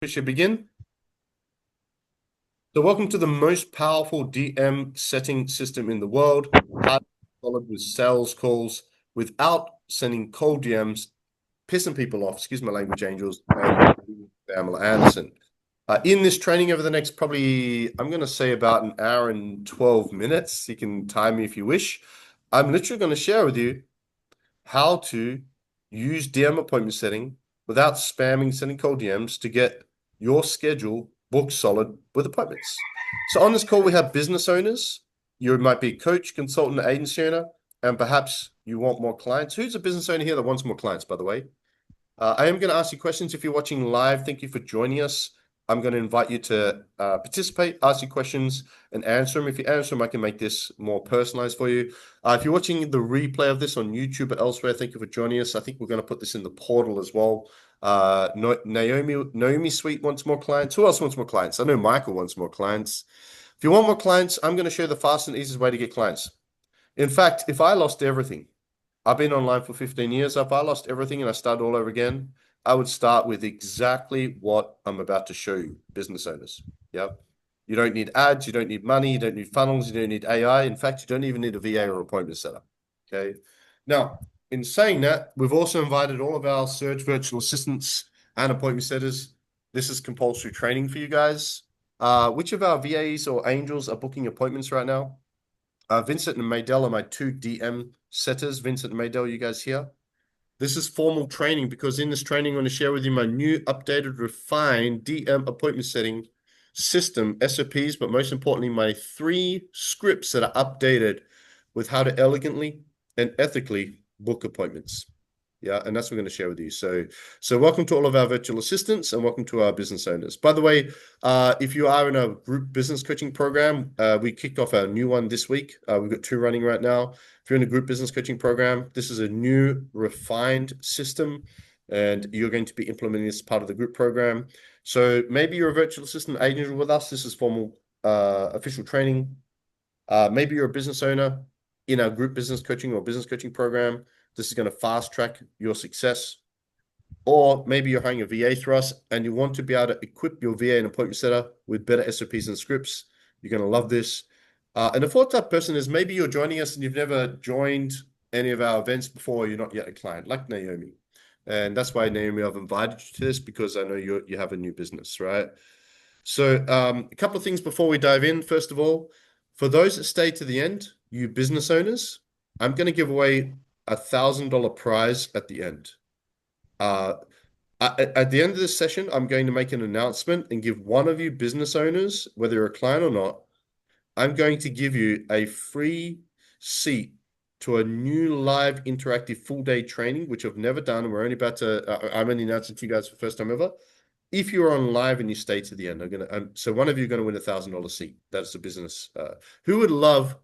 We should begin. So, welcome to the most powerful DM setting system in the world. Hard solid with sales calls without sending cold DMs, pissing people off. Excuse my language, angels. And Pamela Anderson. In this training over the next probably, I'm going to say about an hour and 12 minutes. You can time me if you wish. I'm literally going to share with you how to use DM appointment setting without spamming, sending cold DMs to get your schedule booked solid with appointments. So on this call, we have business owners. You might be a coach, consultant, agency owner, and perhaps you want more clients. Who's a business owner here that wants more clients, by the way? I am going to ask you questions if you're watching live. Thank you for joining us. I'm going to invite you to participate, ask you questions, and answer them. If you answer them, I can make this more personalized for you. If you're watching the replay of this on YouTube or elsewhere, thank you for joining us. I think we're going to put this in the portal as well. Naomi Sweet wants more clients. Who else wants more clients? I know Michael wants more clients. If you want more clients, I'm going to show you the fastest and easiest way to get clients. In fact, if I lost everything, I've been online for 15 years. If I lost everything and I started all over again, I would start with exactly what I'm about to show you, business owners. Yep. You don't need ads, you don't need money, you don't need funnels, you don't need AI. In fact, you don't even need a VA or appointment setup. Okay. Now, in saying that, we've also invited all of our Surge virtual assistants and appointment setters. This is compulsory training for you guys. Which of our VAs or angels are booking appointments right now? Vincent and Maydell are my two DM setters. Vincent and Maydell, you guys here? This is formal training because in this training, I'm going to share with you my new updated, refined DM appointment setting system, SOPs, but most importantly, my 3 scripts that are updated with how to elegantly and ethically book appointments. Yeah, and that's what we're going to share with you. So welcome to all of our virtual assistants and welcome to our business owners. By the way, if you are in a group business coaching program, we kicked off a new one this week. We've got 2 running right now. If you're in a group business coaching program, this is a new refined system and you're going to be implementing this as part of the group program. So maybe you're a virtual assistant agent with us. This is formal official training. Maybe you're a business owner in our group business coaching or business coaching program. This is going to fast track your success. Or maybe you're hiring a VA through us and you want to be able to equip your VA and appointment setter with better SOPs and scripts. You're going to love this. And the fourth type person is maybe you're joining us and you've never joined any of our events before. You're not yet a client, like Naomi. And that's why, Naomi, I've invited you to this because I know you have a new business, right? So a couple of things before we dive in. First of all, for those that stay to the end, you business owners, I'm going to give away $1,000 prize at the end. At the end of this session, I'm going to make an announcement and give one of you business owners, whether you're a client or not, I'm going to give you a free seat to a new live interactive full day training, which I've never done. And we're only about to, I'm only announcing to you guys for the first time ever. If you're on live and you stay to the end, so one of you are going to win $1,000 seat. That's the business. Who would love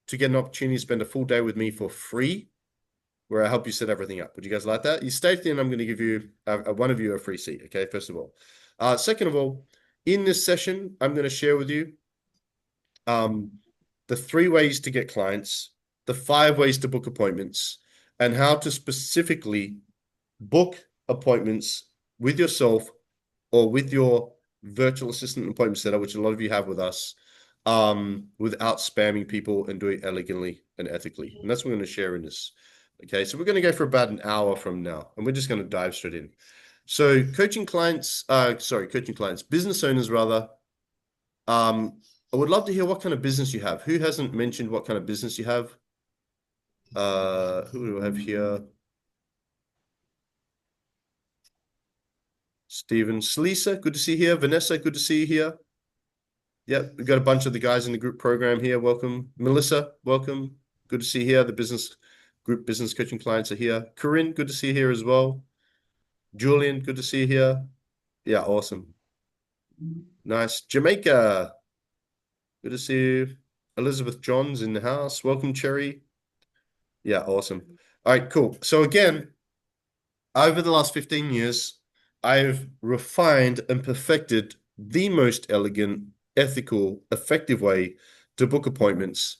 to get an opportunity to spend a full day with me for free, where I help you set everything up? Would you guys like that? You stay to the end, I'm going to give you one of you a free seat. Okay, first of all. Second of all, in this session, I'm going to share with you the 3 ways to get clients, the 5 ways to book appointments, and how to specifically book appointments with yourself or with your virtual assistant appointment setter, which a lot of you have with us, without spamming people and doing it elegantly and ethically. And that's what we're going to share in this. Okay, so we're going to go for about an hour from now, and we're just going to dive straight in. So coaching clients, business owners rather. I would love to hear what kind of business you have. Who hasn't mentioned what kind of business you have? Who do I have here? Stephen Sleesa, good to see you here. Vanessa, good to see you here. Yep, we've got a bunch of the guys in the group program here. Welcome. Melissa, welcome. Good to see you here. The business group business coaching clients are here. Corinne, good to see you here as well. Julian, good to see you here. Yeah, awesome. Nice. Jamaica, good to see you. Elizabeth Johns in the house. Welcome, Cherry. Yeah, awesome. All right, cool. So again, over the last 15 years, I've refined and perfected the most elegant, ethical, effective way to book appointments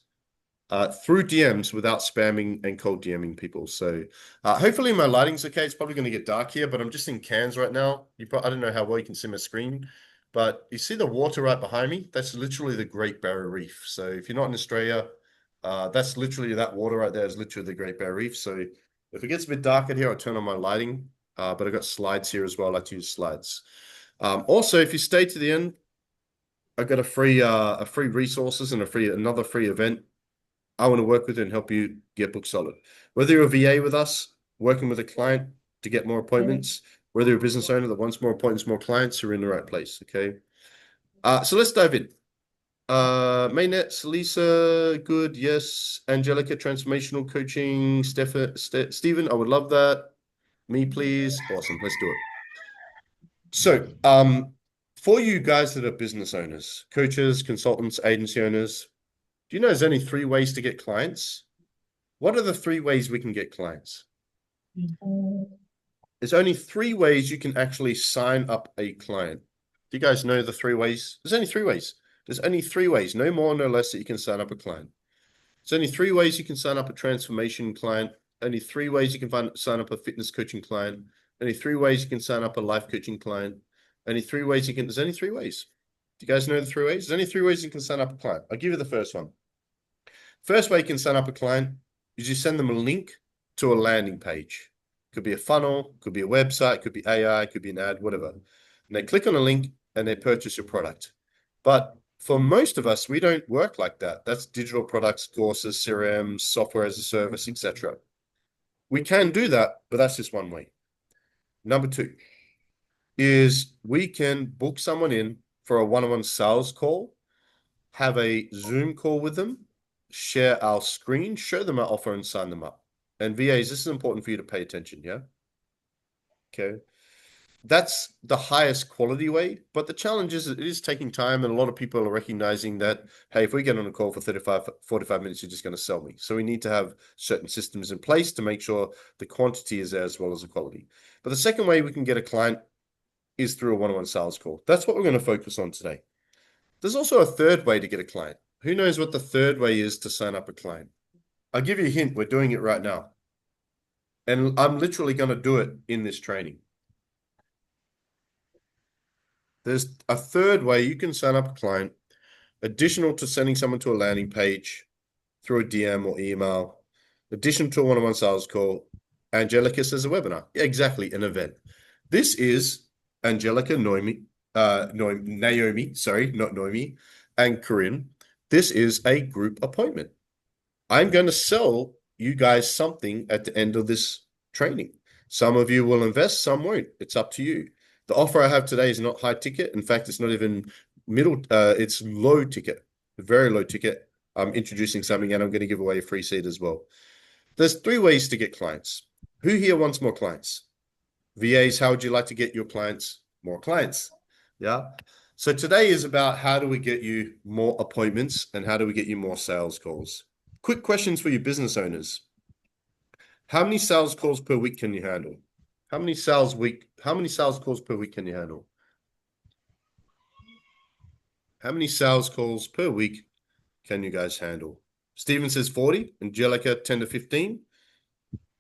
through DMs without spamming and cold DMing people. So hopefully my lighting's okay. It's probably going to get dark here, but I'm just in Cairns right now. I don't know how well you can see my screen, but you see the water right behind me? That's literally the Great Barrier Reef. So if you're not in Australia, that's literally that water right there is literally the Great Barrier Reef. So if it gets a bit darker here, I'll turn on my lighting. But I've got slides here as well. I like to use slides. Also, if you stay to the end, I've got a free resources and another free event. I want to work with you and help you get book solid. Whether you're a VA with us, working with a client to get more appointments, whether you're a business owner that wants more appointments, more clients, you're in the right place. Okay. So let's dive in. Mainnet, Lisa, good, yes. Angelica, transformational coaching. Stephen, I would love that. Me, please. Awesome. Let's do it. So, for you guys that are business owners, coaches, consultants, agency owners, do you know there's only 3 ways to get clients? What are the 3 ways we can get clients? There's only 3 ways you can actually sign up a client. Do you guys know the 3 ways? There's only 3 ways. There's only 3 ways, no more, no less, that you can sign up a client. There's only 3 ways you can sign up a transformation client. Only 3 ways you can sign up a fitness coaching client. Only 3 ways you can sign up a life coaching client. Only 3 ways you can. There's only 3 ways. Do you guys know the 3 ways? There's only 3 ways you can sign up a client. I'll give you the first one. First way you can sign up a client is you send them a link to a landing page. Could be a funnel, could be a website, could be AI, could be an ad, whatever. And they click on a link and they purchase your product. But for most of us, we don't work like that. That's digital products, courses, CRMs, software as a service, etc. We can do that, but that's just one way. Number 2 is we can book someone in for a one-on-one sales call, have a Zoom call with them, share our screen, show them our offer, and sign them up. And VAs, this is important for you to pay attention, yeah? Okay. That's the highest quality way, but the challenge is it is taking time, and a lot of people are recognizing that, hey, if we get on a call for 45 minutes, you're just going to sell me. So we need to have certain systems in place to make sure the quantity is there as well as the quality. But the second way we can get a client is through a one-on-one sales call. That's what we're going to focus on today. There's also a third way to get a client. Who knows what the third way is to sign up a client? I'll give you a hint. We're doing it right now. And I'm literally going to do it in this training. There's a third way you can sign up a client, additional to sending someone to a landing page through a DM or email, addition to a one-on-one sales call. Angelica says a webinar. Yeah, exactly, an event. This is Angelica, Naomi, sorry, not Naomi, and Corinne. This is a group appointment. I'm going to sell you guys something at the end of this training. Some of you will invest, some won't. It's up to you. The offer I have today is not high ticket. In fact, it's not even middle, it's low ticket, very low ticket. I'm introducing something and I'm going to give away a free seat as well. There's 3 ways to get clients. Who here wants more clients? VAs, how would you like to get your clients more clients? Yeah. So today is about how do we get you more appointments and how do we get you more sales calls? Quick questions for you business owners. How many sales calls per week can you handle? How many sales calls per week can you handle? How many sales calls per week can you guys handle? Steven says 40, Angelica 10 to 15.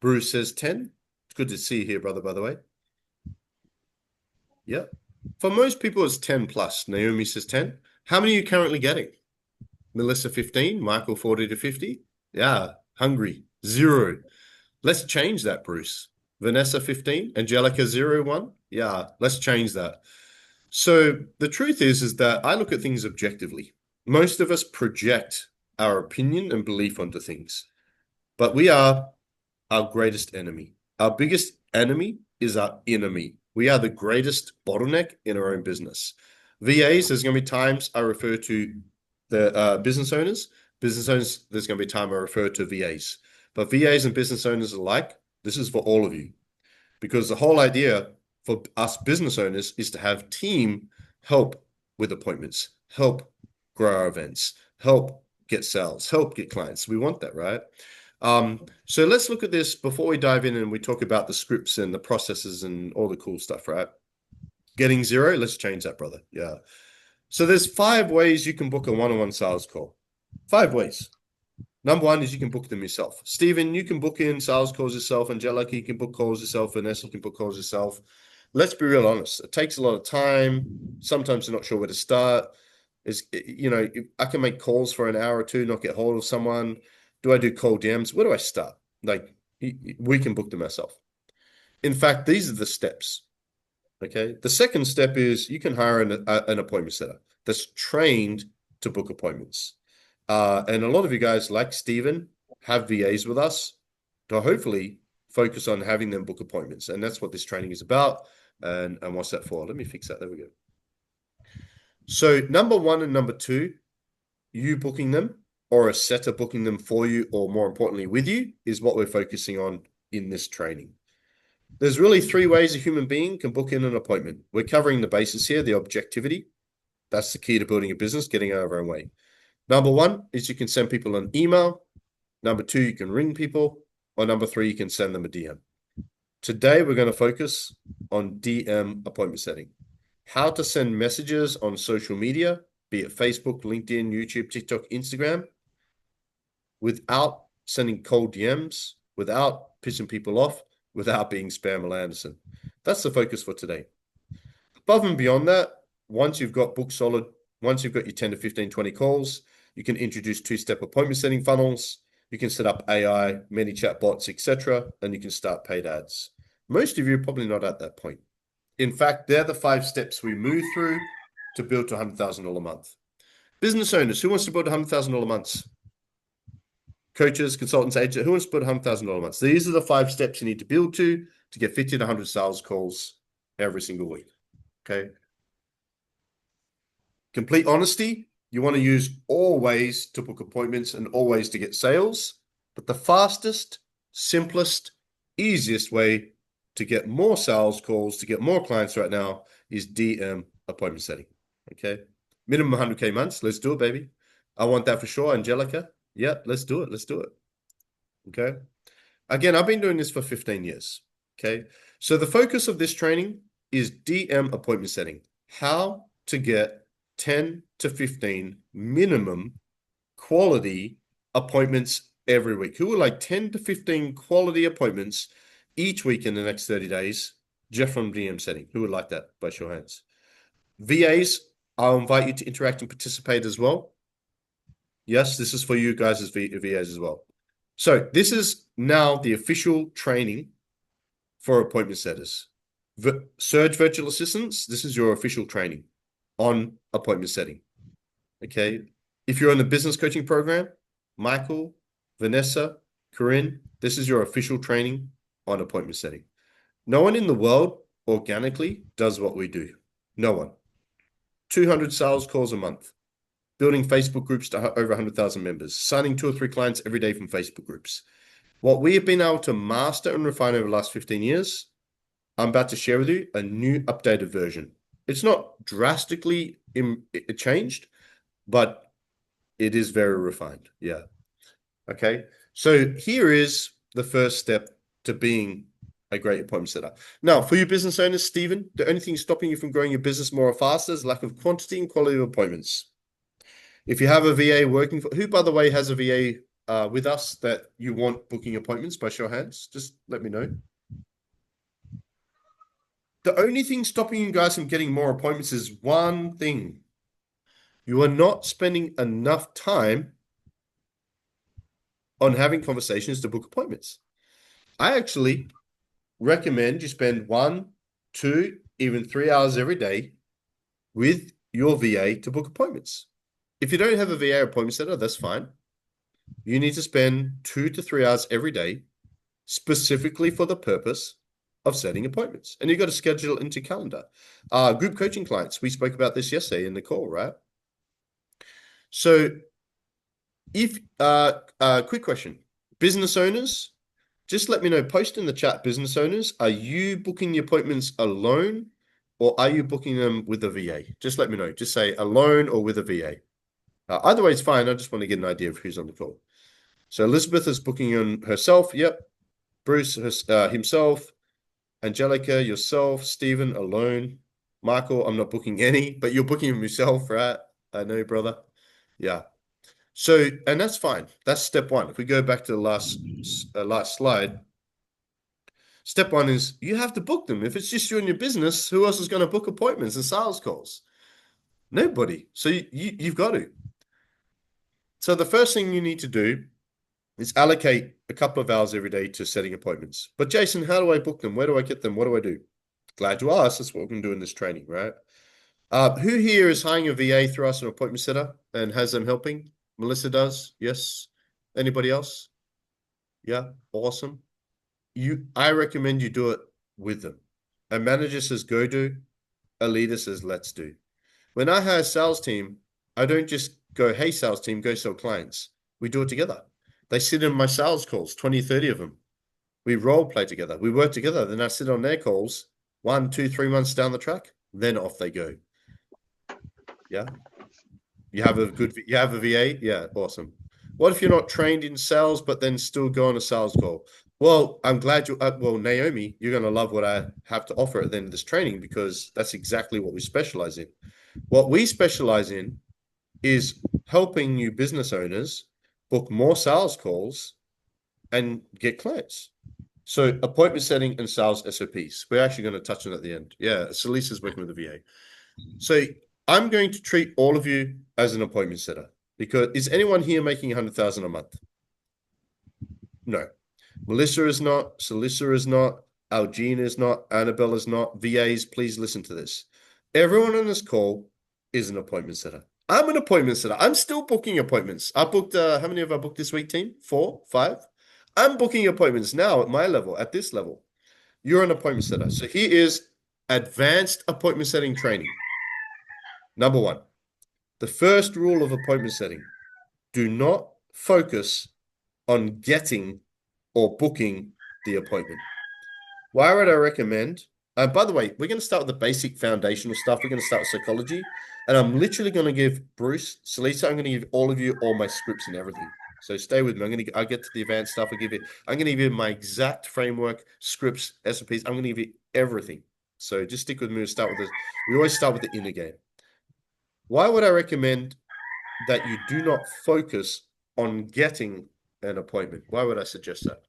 Bruce says 10. It's good to see you here, brother, by the way. Yeah. For most people, it's 10 plus. Naomi says 10. How many are you currently getting? Melissa 15, Michael 40 to 50. Yeah. Hungry 0. Let's change that, Bruce. Vanessa 15, Angelica 01. Yeah, let's change that. So the truth is that I look at things objectively. Most of us project our opinion and belief onto things, but we are our greatest enemy. Our biggest enemy is our enemy. We are the greatest bottleneck in our own business. VAs, there's going to be times I refer to the business owners. Business owners, there's going to be time I refer to VAs. But VAs and business owners alike, this is for all of you. Because the whole idea for us business owners is to have team help with appointments, help grow our events, help get sales, help get clients. We want that, right? So let's look at this before we dive in and we talk about the scripts and the processes and all the cool stuff, right? Getting 0, let's change that, brother. Yeah. So there's 5 ways you can book a one-on-one sales call. 5 ways. Number one is you can book them yourself. Stephen, you can book in sales calls yourself. Angelica, you can book calls yourself. Vanessa, you can book calls yourself. Let's be real honest. It takes a lot of time. Sometimes you're not sure where to start. I can make calls for an hour or two, not get hold of someone. Do I do cold DMs? Where do I start? Like, we can book them ourselves. In fact, these are the steps. Okay. The second step is you can hire an appointment setter that's trained to book appointments. And a lot of you guys, like Stephen, have VAs with us to hopefully focus on having them book appointments. And that's what this training is about. And what's that for? Let me fix that. There we go. So number one and number two, you booking them or a setter booking them for you, or more importantly, with you, is what we're focusing on in this training. There's really three ways a human being can book in an appointment. We're covering the basis here, the objectivity. That's the key to building a business, getting out of our own way. Number one is you can send people an email. Number two, you can ring people. Or number three, you can send them a DM. Today, we're going to focus on DM appointment setting. How to send messages on social media, be it Facebook, LinkedIn, YouTube, TikTok, Instagram, without sending cold DMs, without pissing people off, without being spam Anderson. That's the focus for today. Above and beyond that, once you've got book solid, once you've got your 10 to 15, 20 calls, you can introduce two-step appointment setting funnels. You can set up AI, ManyChat bots, etc., and you can start paid ads. Most of you are probably not at that point. In fact, they're the 5 steps we move through to build to $100,000 a month. Business owners, who wants to build $100,000 a month? Coaches, consultants, agents, who wants to build $100,000 a month? So these are the 5 steps you need to build to get 50 to 100 sales calls every single week. Okay. Complete honesty. You want to use all ways to book appointments and all ways to get sales. But the fastest, simplest, easiest way to get more sales calls, to get more clients right now is DM appointment setting. Okay. Minimum 100K months. Let's do it, baby. I want that for sure. Angelica. Yeah, let's do it. Let's do it. Okay. Again, I've been doing this for 15 years. Okay. So the focus of this training is DM appointment setting. How to get 10 to 15 minimum quality appointments every week. Who would like 10 to 15 quality appointments each week in the next 30 days, just from DM setting? Who would like that? By show of hands. VAs, I'll invite you to interact and participate as well. Yes, this is for you guys as VAs as well. So this is now the official training for appointment setters. Surge Virtual Assistants, this is your official training on appointment setting. Okay. If you're in the business coaching program, Michael, Vanessa, Corinne, this is your official training on appointment setting. No one in the world organically does what we do. No one. 200 sales calls a month, building Facebook groups to over 100,000 members, signing 2 or 3 clients every day from Facebook groups. What we have been able to master and refine over the last 15 years, I'm about to share with you a new updated version. It's not drastically changed, but it is very refined. Yeah. Okay. So here is the first step to being a great appointment setter. Now, for you business owners, Stephen, the only thing stopping you from growing your business more or faster is lack of quantity and quality of appointments. If you have a VA working for, who, by the way, has a VA with us that you want booking appointments, by show of hands, just let me know. The only thing stopping you guys from getting more appointments is one thing. You are not spending enough time on having conversations to book appointments. I actually recommend you spend 1, 2, even 3 hours every day with your VA to book appointments. If you don't have a VA appointment setter, that's fine. You need to spend 2 to 3 hours every day specifically for the purpose of setting appointments. And you've got to schedule it into calendar. Group coaching clients, we spoke about this yesterday in the call, right? So if, quick question, business owners, just let me know, post in the chat, business owners, are you booking the appointments alone or are you booking them with a VA? Just let me know. Just say alone or with a VA. Either way, it's fine. I just want to get an idea of who's on the call. So Elizabeth is booking on herself. Yep. Bruce himself. Angelica, yourself. Stephen, alone. Michael, I'm not booking any, but you're booking him yourself, right? I know, brother. Yeah. So, and that's fine. That's step one. If we go back to the last slide, step one is you have to book them. If it's just you and your business, who else is going to book appointments and sales calls? Nobody. So you've got to. So the first thing you need to do is allocate a couple of hours every day to setting appointments. But Jason, how do I book them? Where do I get them? What do I do? Glad you asked. That's what we're going to do in this training, right? Who here is hiring a VA through us, an appointment setter, and has them helping? Melissa does. Yes. Anybody else? Yeah. Awesome. I recommend you do it with them. A manager says go do. A leader says let's do. When I hire a sales team, I don't just go, hey, sales team, go sell clients. We do it together. They sit in my sales calls, 20, 30 of them. We role play together. We work together. Then I sit on their calls 1, 2, 3 months down the track. Then off they go. Yeah. You have a VA? Yeah, awesome. What if you're not trained in sales, but then still go on a sales call? Well, I'm glad well, Naomi, you're going to love what I have to offer at the end of this training because that's exactly what we specialize in. What we specialize in is helping you business owners book more sales calls and get clients. So appointment setting and sales SOPs. We're actually going to touch on at the end. Yeah, Salisa's working with the VA. So I'm going to treat all of you as an appointment setter because is anyone here making 100,000 a month? No. Melissa is not. Salisa is not. Algina is not. Annabelle is not. VAs, please listen to this. Everyone on this call is an appointment setter. I'm an appointment setter. I'm still booking appointments. I booked, how many have I booked this week, team? 4, 5? I'm booking appointments now at my level, at this level. You're an appointment setter. So here is advanced appointment setting training. Number 1, the first rule of appointment setting, do not focus on getting or booking the appointment. Why would I recommend? By the way, we're going to start with the basic foundational stuff. We're going to start with psychology. And I'm literally going to give Bruce, Salisa, I'm going to give all of you all my scripts and everything. So stay with me. I'll get to the advanced stuff. I'm going to give you my exact framework, scripts, SOPs. I'm going to give you everything. So just stick with me. We always start with the inner game. Why would I recommend that you do not focus on getting an appointment? Why would I suggest that?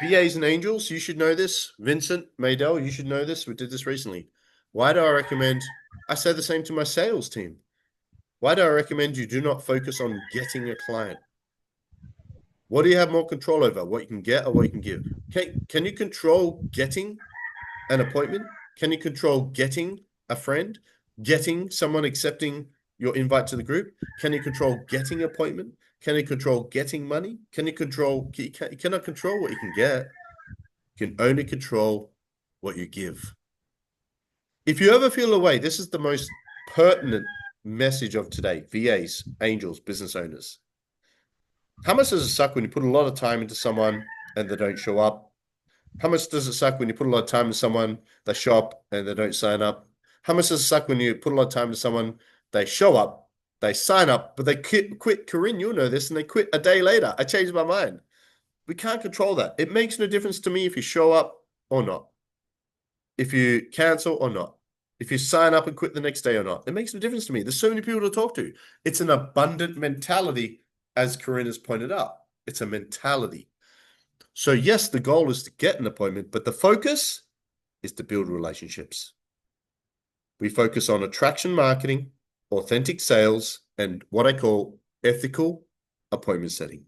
VAs and angels, you should know this. Vincent, Maydell, you should know this. We did this recently. Why do I recommend? I say the same to my sales team. Why do I recommend you do not focus on getting a client? What do you have more control over? What you can get or what you can give? Can you control getting an appointment? Can you control getting a friend? Getting someone accepting your invite to the group? Can you control getting an appointment? Can you control getting money? You cannot control what you can get. You can only control what you give. If you ever feel away, this is the most pertinent message of today. VAs, angels, business owners. How much does it suck when you put a lot of time into someone and they don't show up? How much does it suck when you put a lot of time into someone, they show up and they don't sign up? How much does it suck when you put a lot of time into someone, they show up, they sign up, but they quit. Corinne, you'll know this, and they quit a day later. I changed my mind. We can't control that. It makes no difference to me if you show up or not. If you cancel or not. If you sign up and quit the next day or not. It makes no difference to me. There's so many people to talk to. It's an abundant mentality, as Corinne has pointed out. It's a mentality. So yes, the goal is to get an appointment, but the focus is to build relationships. We focus on attraction marketing, authentic sales, and what I call ethical appointment setting.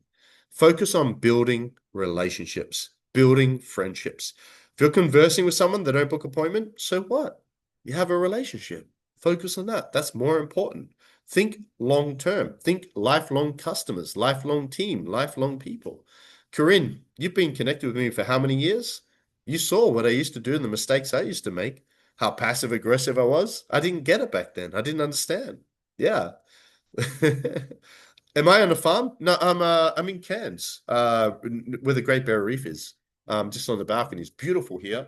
Focus on building relationships, building friendships. If you're conversing with someone, they don't book appointment, so what? You have a relationship. Focus on that. That's more important. Think long term. Think lifelong customers, lifelong team, lifelong people. Corinne, you've been connected with me for how many years? You saw what I used to do and the mistakes I used to make, how passive aggressive I was. I didn't get it back then. I didn't understand. Yeah. Am I on a farm? No, I'm in Cairns, where the Great Barrier Reef is. Just on the balcony. It's beautiful here.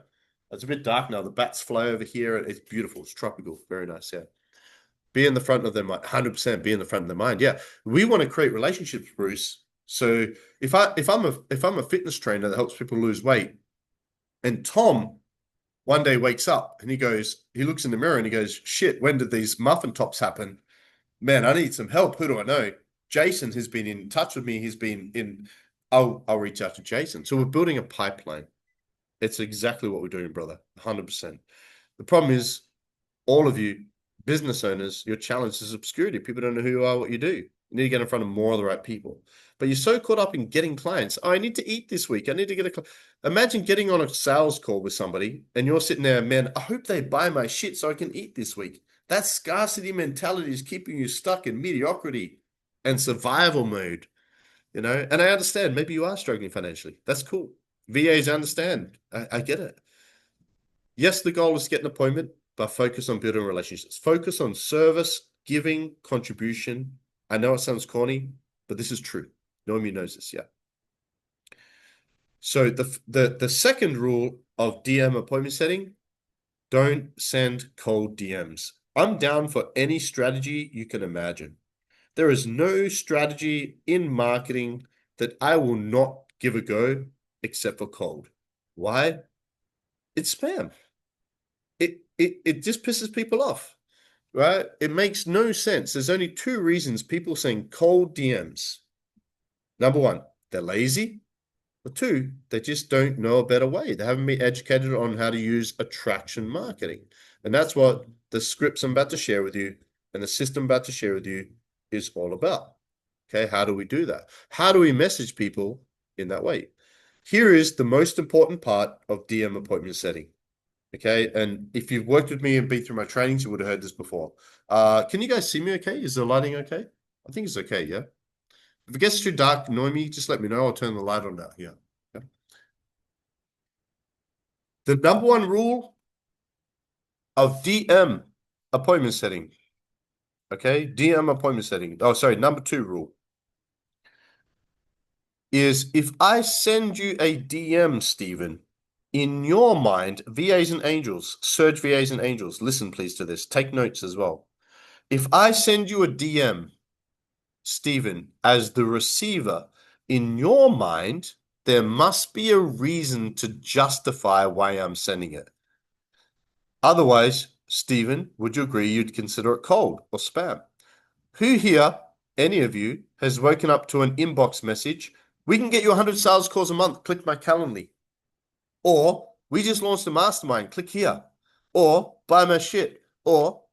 It's a bit dark now. The bats fly over here. It's beautiful. It's tropical. Very nice. Yeah. Be in the front of their mind. 100% be in the front of their mind. Yeah. We want to create relationships, Bruce. So if I'm a fitness trainer that helps people lose weight, and Tom one day wakes up and he looks in the mirror and he goes, shit, when did these muffin tops happen? Man, I need some help. Who do I know? Jason has been in touch with me. He's been in. I'll reach out to Jason. So we're building a pipeline. It's exactly what we're doing, brother. 100%. The problem is, all of you business owners, your challenge is obscurity. People don't know who you are, what you do. You need to get in front of more of the right people. But you're so caught up in getting clients. Oh, I need to eat this week. I need to get a. Imagine getting on a sales call with somebody and you're sitting there, man, I hope they buy my shit so I can eat this week. That scarcity mentality is keeping you stuck in mediocrity and survival mode, you know? And I understand maybe you are struggling financially. That's cool. VAs understand. I get it. Yes, the goal is to get an appointment, but focus on building relationships. Focus on service, giving, contribution. I know it sounds corny, but this is true. Noemi knows this, yeah. So the second rule of DM appointment setting, don't send cold DMs. I'm down for any strategy you can imagine. There is no strategy in marketing that I will not give a go except for cold. Why? It's spam. It just pisses people off, right? It makes no sense. There's only two reasons people send cold DMs. Number one, they're lazy. Or two, they just don't know a better way. They haven't been educated on how to use attraction marketing. And that's what the scripts I'm about to share with you and the system I'm about to share with you is all about. Okay, how do we do that? How do we message people in that way? Here is the most important part of DM appointment setting. Okay, and if you've worked with me and been through my trainings, you would have heard this before. Can you guys see me okay? Is the lighting okay? I think it's okay, yeah? If it gets too dark, Noemi, just let me know. I'll turn the light on now. Yeah. Okay. The number one rule of DM appointment setting. Okay, DM appointment setting. Oh, sorry, number two rule is if I send you a DM, Stephen, in your mind, VAs and angels, Surge VAs and angels, listen please to this. Take notes as well. If I send you a DM, Stephen, as the receiver, in your mind, there must be a reason to justify why I'm sending it. Otherwise, Stephen, would you agree you'd consider it cold or spam? Who here, any of you, has woken up to an inbox message? We can get you 100 sales calls a month. Click my Calendly. Or we just launched a mastermind. Click here. Or buy my shit. Or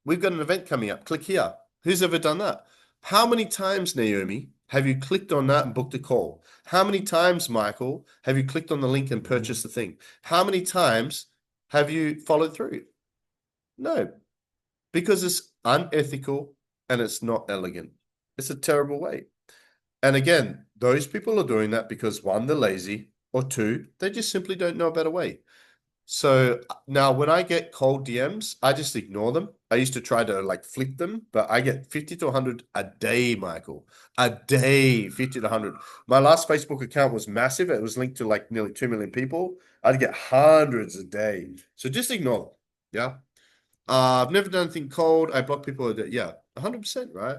we've got an event coming up. Click here. Who's ever done that? How many times, Naomi, have you clicked on that and booked a call? How many times, Michael, have you clicked on the link and purchased the thing? How many times have you followed through? No, because it's unethical and it's not elegant. It's a terrible way. And again, those people are doing that because one, they're lazy, or two, they just simply don't know a better way. So now when I get cold DMs, I just ignore them. I used to try to like flick them, but I get 50 to 100 a day, Michael. A day, 50 to 100. My last Facebook account was massive. It was linked to like nearly 2 million people. I'd get hundreds a day. So just ignore them. Yeah. I've never done anything cold. I block people. Yeah, 100%, right?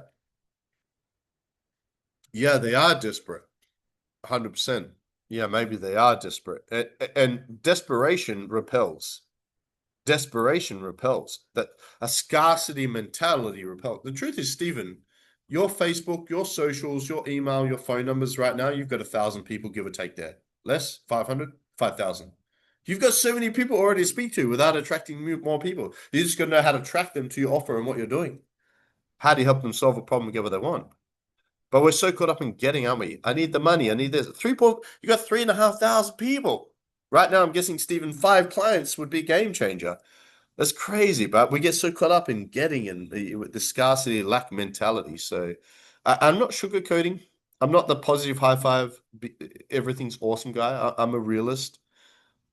Yeah, they are desperate. 100%. Yeah, maybe they are desperate. And desperation repels. Desperation repels. That a scarcity mentality repels. The truth is, Stephen, your Facebook, your socials, your email, your phone numbers right now, you've got 1,000 people, give or take there. Less? 500? 5,000. You've got so many people already to speak to without attracting more people. You just got to know how to track them to your offer and what you're doing. How do you help them solve a problem and get what they want? But we're so caught up in getting, aren't we? I need the money. I need this. You got 3,500 people. Right now, I'm guessing, Stephen, 5 clients would be a game changer. That's crazy, but we get so caught up in getting and the scarcity lack mentality. So I'm not sugarcoating. I'm not the positive high five, everything's awesome guy. I'm a realist,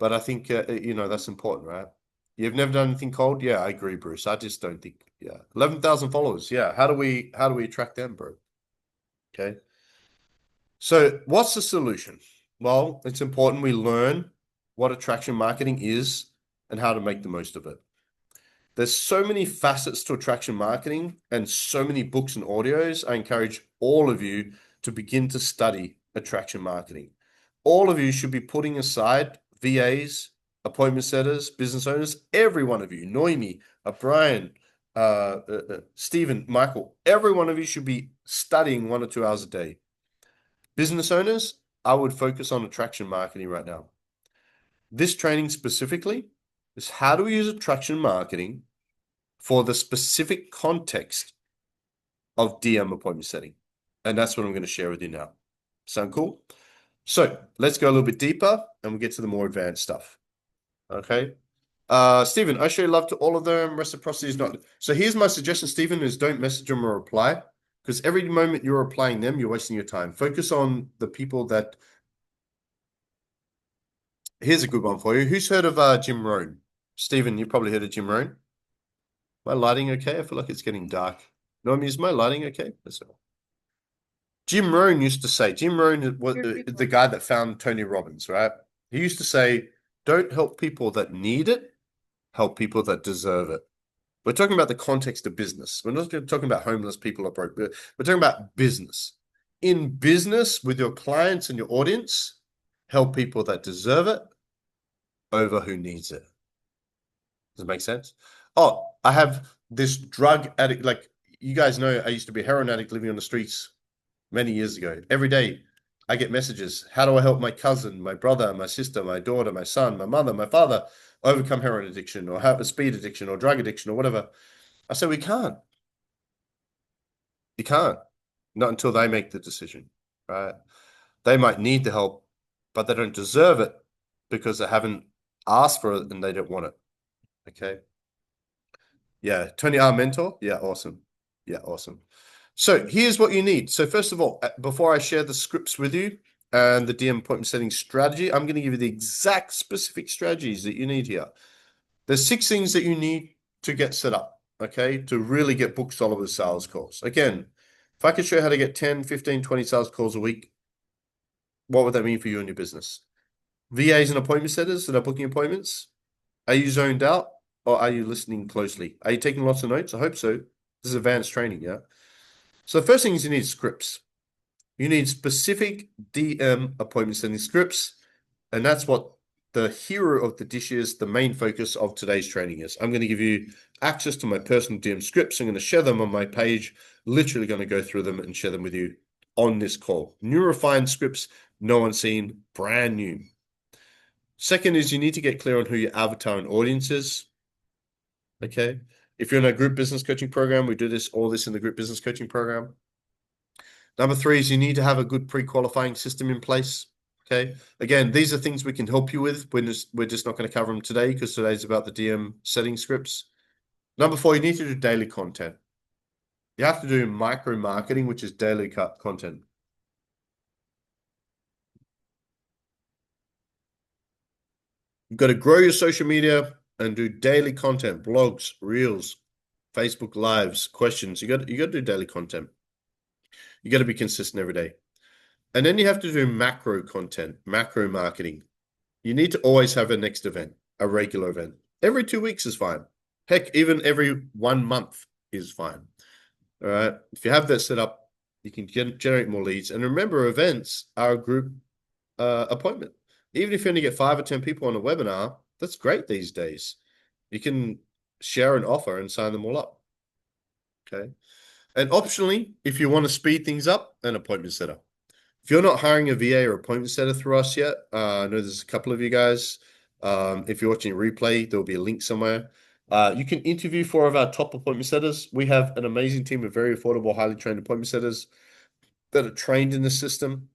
but I think, that's important, right? You've never done anything cold? Yeah, I agree, Bruce. I just don't think, yeah. 11,000 followers. Yeah. How do we attract them, bro? Okay. So what's the solution? Well, it's important we learn what attraction marketing is and how to make the most of it. There's so many facets to attraction marketing and so many books and audios. I encourage all of you to begin to study attraction marketing. All of you should be putting aside VAs, appointment setters, business owners, every one of you, Noemi, Brian, Stephen, Michael, every one of you should be studying 1 or 2 hours a day. Business owners, I would focus on attraction marketing right now. This training specifically is how do we use attraction marketing for the specific context of DM appointment setting. And that's what I'm going to share with you now. Sound cool? So let's go a little bit deeper and we'll get to the more advanced stuff. Okay. Stephen, I show you love to all of them. Reciprocity is not. So here's my suggestion, Stephen, is don't message them or reply because every moment you're replying them, you're wasting your time. Focus on the people that. Here's a good one for you. Who's heard of Jim Rohn? Stephen, you probably heard of Jim Rohn. My lighting okay? I feel like it's getting dark. No, is my lighting okay? That's all. Jim Rohn used to say, Jim Rohn was the guy that found Tony Robbins, right? He used to say, don't help people that need it, help people that deserve it. We're talking about the context of business. We're not talking about homeless people or broke. We're talking about business. In business, with your clients and your audience, help people that deserve it over who needs it. Does it make sense? Oh, I have this drug addict. Like you guys know, I used to be a heroin addict living on the streets many years ago. Every day I get messages. How do I help my cousin, my brother, my sister, my daughter, my son, my mother, my father overcome heroin addiction or have a speed addiction or drug addiction or whatever? I said, we can't. You can't. Not until they make the decision, right? They might need the help, but they don't deserve it because they haven't asked for it and they don't want it. Okay. Yeah. Tony R mentor. Yeah. Awesome. Yeah. Awesome. So here's what you need. So first of all, before I share the scripts with you and the DM appointment setting strategy, I'm going to give you the exact specific strategies that you need here. There's 6 things that you need to get set up, okay, to really get booked solid with sales calls. Again, if I could show you how to get 10, 15, 20 sales calls a week, what would that mean for you and your business? VAs and appointment setters that are booking appointments, are you zoned out or are you listening closely? Are you taking lots of notes? I hope so. This is advanced training, yeah? So the first thing is you need scripts. You need specific DM appointment setting scripts, and that's what the hero of the dish is, the main focus of today's training is. I'm going to give you access to my personal DM scripts. I'm going to share them on my page, literally going to go through them and share them with you on this call. New refined scripts, no one's seen, brand new. Second is you need to get clear on who your avatar and audience is. Okay. If you're in a group business coaching program, we do all this in the group business coaching program. Number 3 is you need to have a good pre-qualifying system in place. Okay. Again, these are things we can help you with. We're just not going to cover them today because today's about the DM setting scripts. Number 4, you need to do daily content. You have to do micro marketing, which is daily content. You've got to grow your social media and do daily content, blogs, reels, Facebook lives, questions. You got to do daily content. You got to be consistent every day. And then you have to do macro content, macro marketing. You need to always have a next event, a regular event. Every 2 weeks is fine. Heck, even every 1 month is fine. All right. If you have that set up, you can generate more leads. And remember, events are a group appointment. Even if you only get 5 or 10 people on a webinar, that's great these days. You can share an offer and sign them all up. Okay. And optionally, if you want to speed things up, an appointment setter. If you're not hiring a VA or appointment setter through us yet, I know there's a couple of you guys. If you're watching a replay, there'll be a link somewhere. You can interview 4 of our top appointment setters. We have an amazing team of very affordable, highly trained appointment setters that are trained in the system.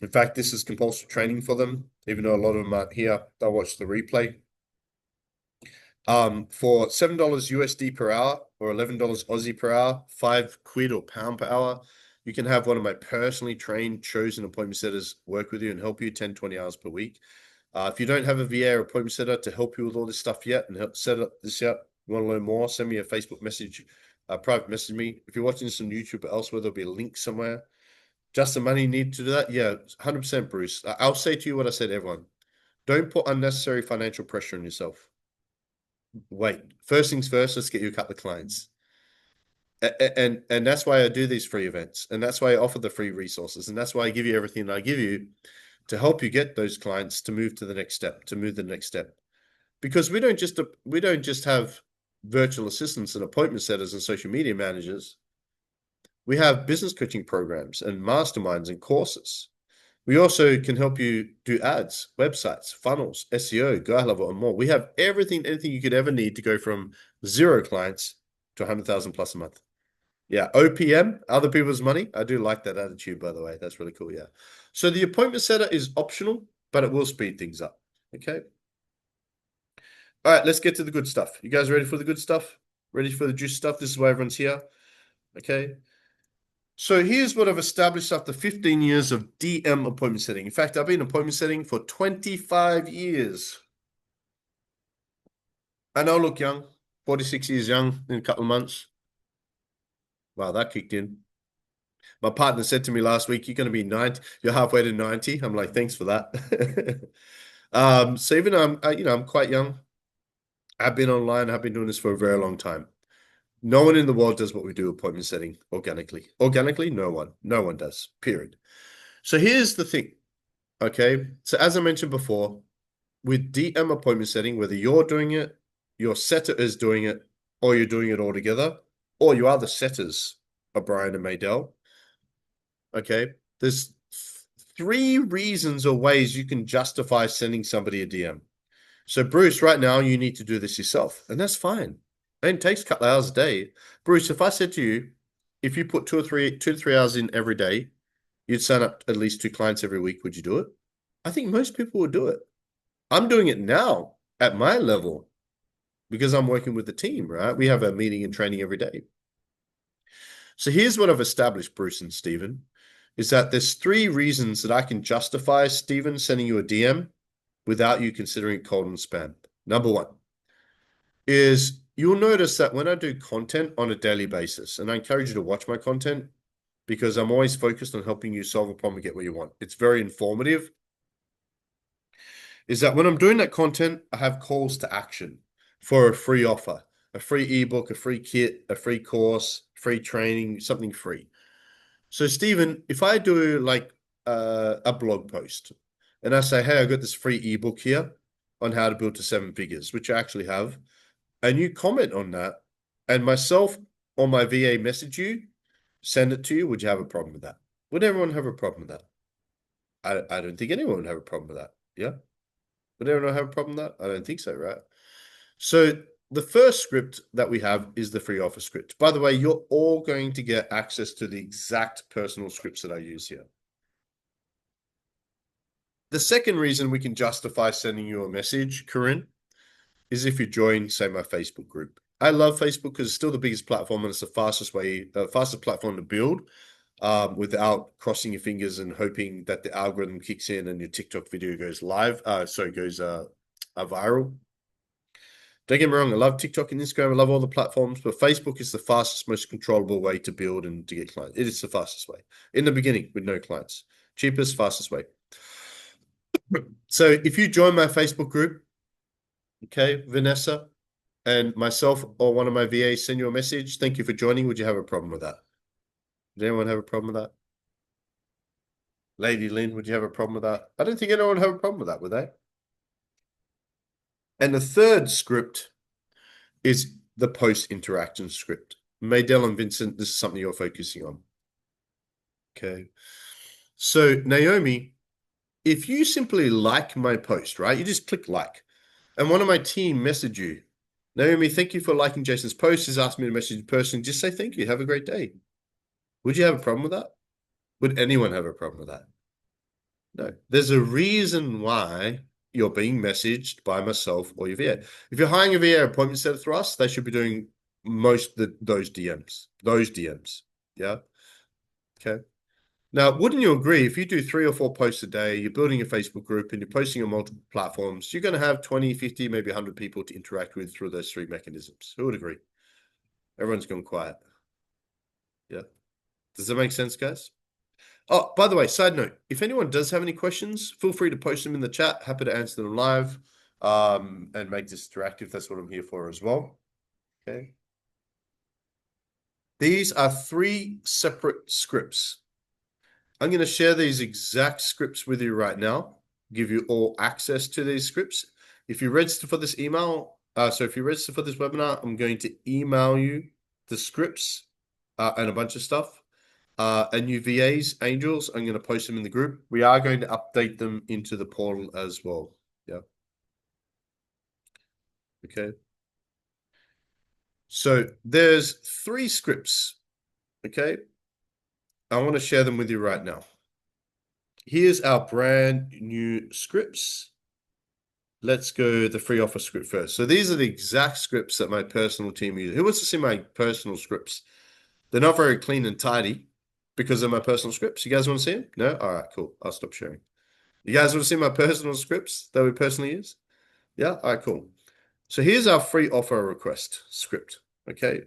In fact, this is compulsory training for them, even though a lot of them aren't here. They'll watch the replay. For $7 USD per hour or $11 Aussie per hour, 5 quid or pound per hour, you can have one of my personally trained, chosen appointment setters work with you and help you 10, 20 hours per week. If you don't have a VA or appointment setter to help you with all this stuff yet and help set up this up, you want to learn more, send me a Facebook message, private message me. If you're watching this on YouTube or elsewhere, there'll be a link somewhere. Just the money need to do that? Yeah, 100%, Bruce. I'll say to you what I said to everyone. Don't put unnecessary financial pressure on yourself. Wait, first things first, let's get you a couple of clients. And that's why I do these free events. And that's why I offer the free resources. And that's why I give you everything that I give you to help you get those clients to move to the next step, to move the next step. Because we don't just have virtual assistants and appointment setters and social media managers. We have business coaching programs and masterminds and courses. We also can help you do ads, websites, funnels, SEO, go level, and more. We have anything you could ever need to go from 0 clients to 100,000 plus a month. Yeah, OPM, other people's money. I do like that attitude, by the way. That's really cool. Yeah. So the appointment setter is optional, but it will speed things up. Okay. All right, let's get to the good stuff. You guys ready for the good stuff? Ready for the juice stuff? This is why everyone's here. Okay. So here's what I've established after 15 years of DM appointment setting. In fact, I've been appointment setting for 25 years. I know I look young, 46 years young in a couple of months. Wow, that kicked in. My partner said to me last week, "You're going to be 90. You're halfway to 90." I'm like, "Thanks for that." So even though I'm quite young, I've been online. I've been doing this for a very long time. No one in the world does what we do appointment setting organically. Organically, no one. No one does. Period. So here's the thing. Okay. So as I mentioned before, with DM appointment setting, whether you're doing it, your setter is doing it, or you're doing it all together, or you are the setters of Brian and Maydell. Okay. There's 3 reasons or ways you can justify sending somebody a DM. So, Bruce, right now you need to do this yourself, and that's fine. And it takes a couple of hours a day. Bruce, if I said to you, if you put 2 to 3 hours in every day, you'd sign up at least 2 clients every week. Would you do it? I think most people would do it. I'm doing it now at my level because I'm working with the team, right? We have a meeting and training every day. So here's what I've established, Bruce and Stephen, is that there's 3 reasons that I can justify Stephen sending you a DM without you considering cold and spam. Number 1 is you'll notice that when I do content on a daily basis, and I encourage you to watch my content because I'm always focused on helping you solve a problem and get what you want. It's very informative. Is that when I'm doing that content, I have calls to action for a free offer, a free ebook, a free kit, a free course, free training, something free. So, Stephen, if I do like a blog post and I say, "Hey, I got this free ebook here on how to build to 7 figures," which I actually have, and you comment on that, and myself or my VA message you, send it to you, would you have a problem with that? Would everyone have a problem with that? I don't think anyone would have a problem with that. Yeah? Would everyone have a problem with that? I don't think so, right? So the first script that we have is the free offer script. By the way, you're all going to get access to the exact personal scripts that I use here. The second reason we can justify sending you a message, Corinne, is if you join, say, my Facebook group. I love Facebook because it's still the biggest platform and it's the fastest platform to build without crossing your fingers and hoping that the algorithm kicks in and your TikTok video goes live. Goes viral. Don't get me wrong, I love TikTok and Instagram. I love all the platforms, but Facebook is the fastest, most controllable way to build and to get clients. It is the fastest way. In the beginning, with no clients. Cheapest, fastest way. So if you join my Facebook group, okay, Vanessa and myself or one of my VAs send you a message, "Thank you for joining. Would you have a problem with that?" Does anyone have a problem with that? Lady Lynn, would you have a problem with that? I don't think anyone would have a problem with that, would they? And the third script is the post-interaction script. Maydell and Vincent, this is something you're focusing on. Okay. So Naomi, if you simply like my post, right? You just click like, and one of my team message you, "Naomi, thank you for liking Jason's post. He's asked me to message in person. Just say thank you. Have a great day." Would you have a problem with that? Would anyone have a problem with that? No. There's a reason why you're being messaged by myself or your VA. If you're hiring a VA appointment setter through us, they should be doing most of those DMs. Those DMs. Yeah. Okay. Now, wouldn't you agree if you do 3 or 4 posts a day, you're building a Facebook group and you're posting on multiple platforms, you're going to have 20, 50, maybe 100 people to interact with through those 3 mechanisms? Who would agree? Everyone's gone quiet. Yeah. Does that make sense, guys? Oh, by the way, side note, if anyone does have any questions, feel free to post them in the chat. Happy to answer them live and make this interactive. That's what I'm here for as well. Okay. These are 3 separate scripts. I'm going to share these exact scripts with you right now, give you all access to these scripts. If you register for this email, So if you register for this webinar, I'm going to email you the scripts and a bunch of stuff. And new VAs, Angels, I'm going to post them in the group. We are going to update them into the portal as well. Yeah. Okay. So there's 3 scripts. Okay. I want to share them with you right now. Here's our brand new scripts. Let's go the free offer script first. So these are the exact scripts that my personal team uses. Who wants to see my personal scripts? They're not very clean and tidy because they're my personal scripts. You guys want to see them? No? All right, cool. I'll stop sharing. You guys want to see my personal scripts that we personally use? Yeah? All right, cool. So here's our free offer request script. Okay.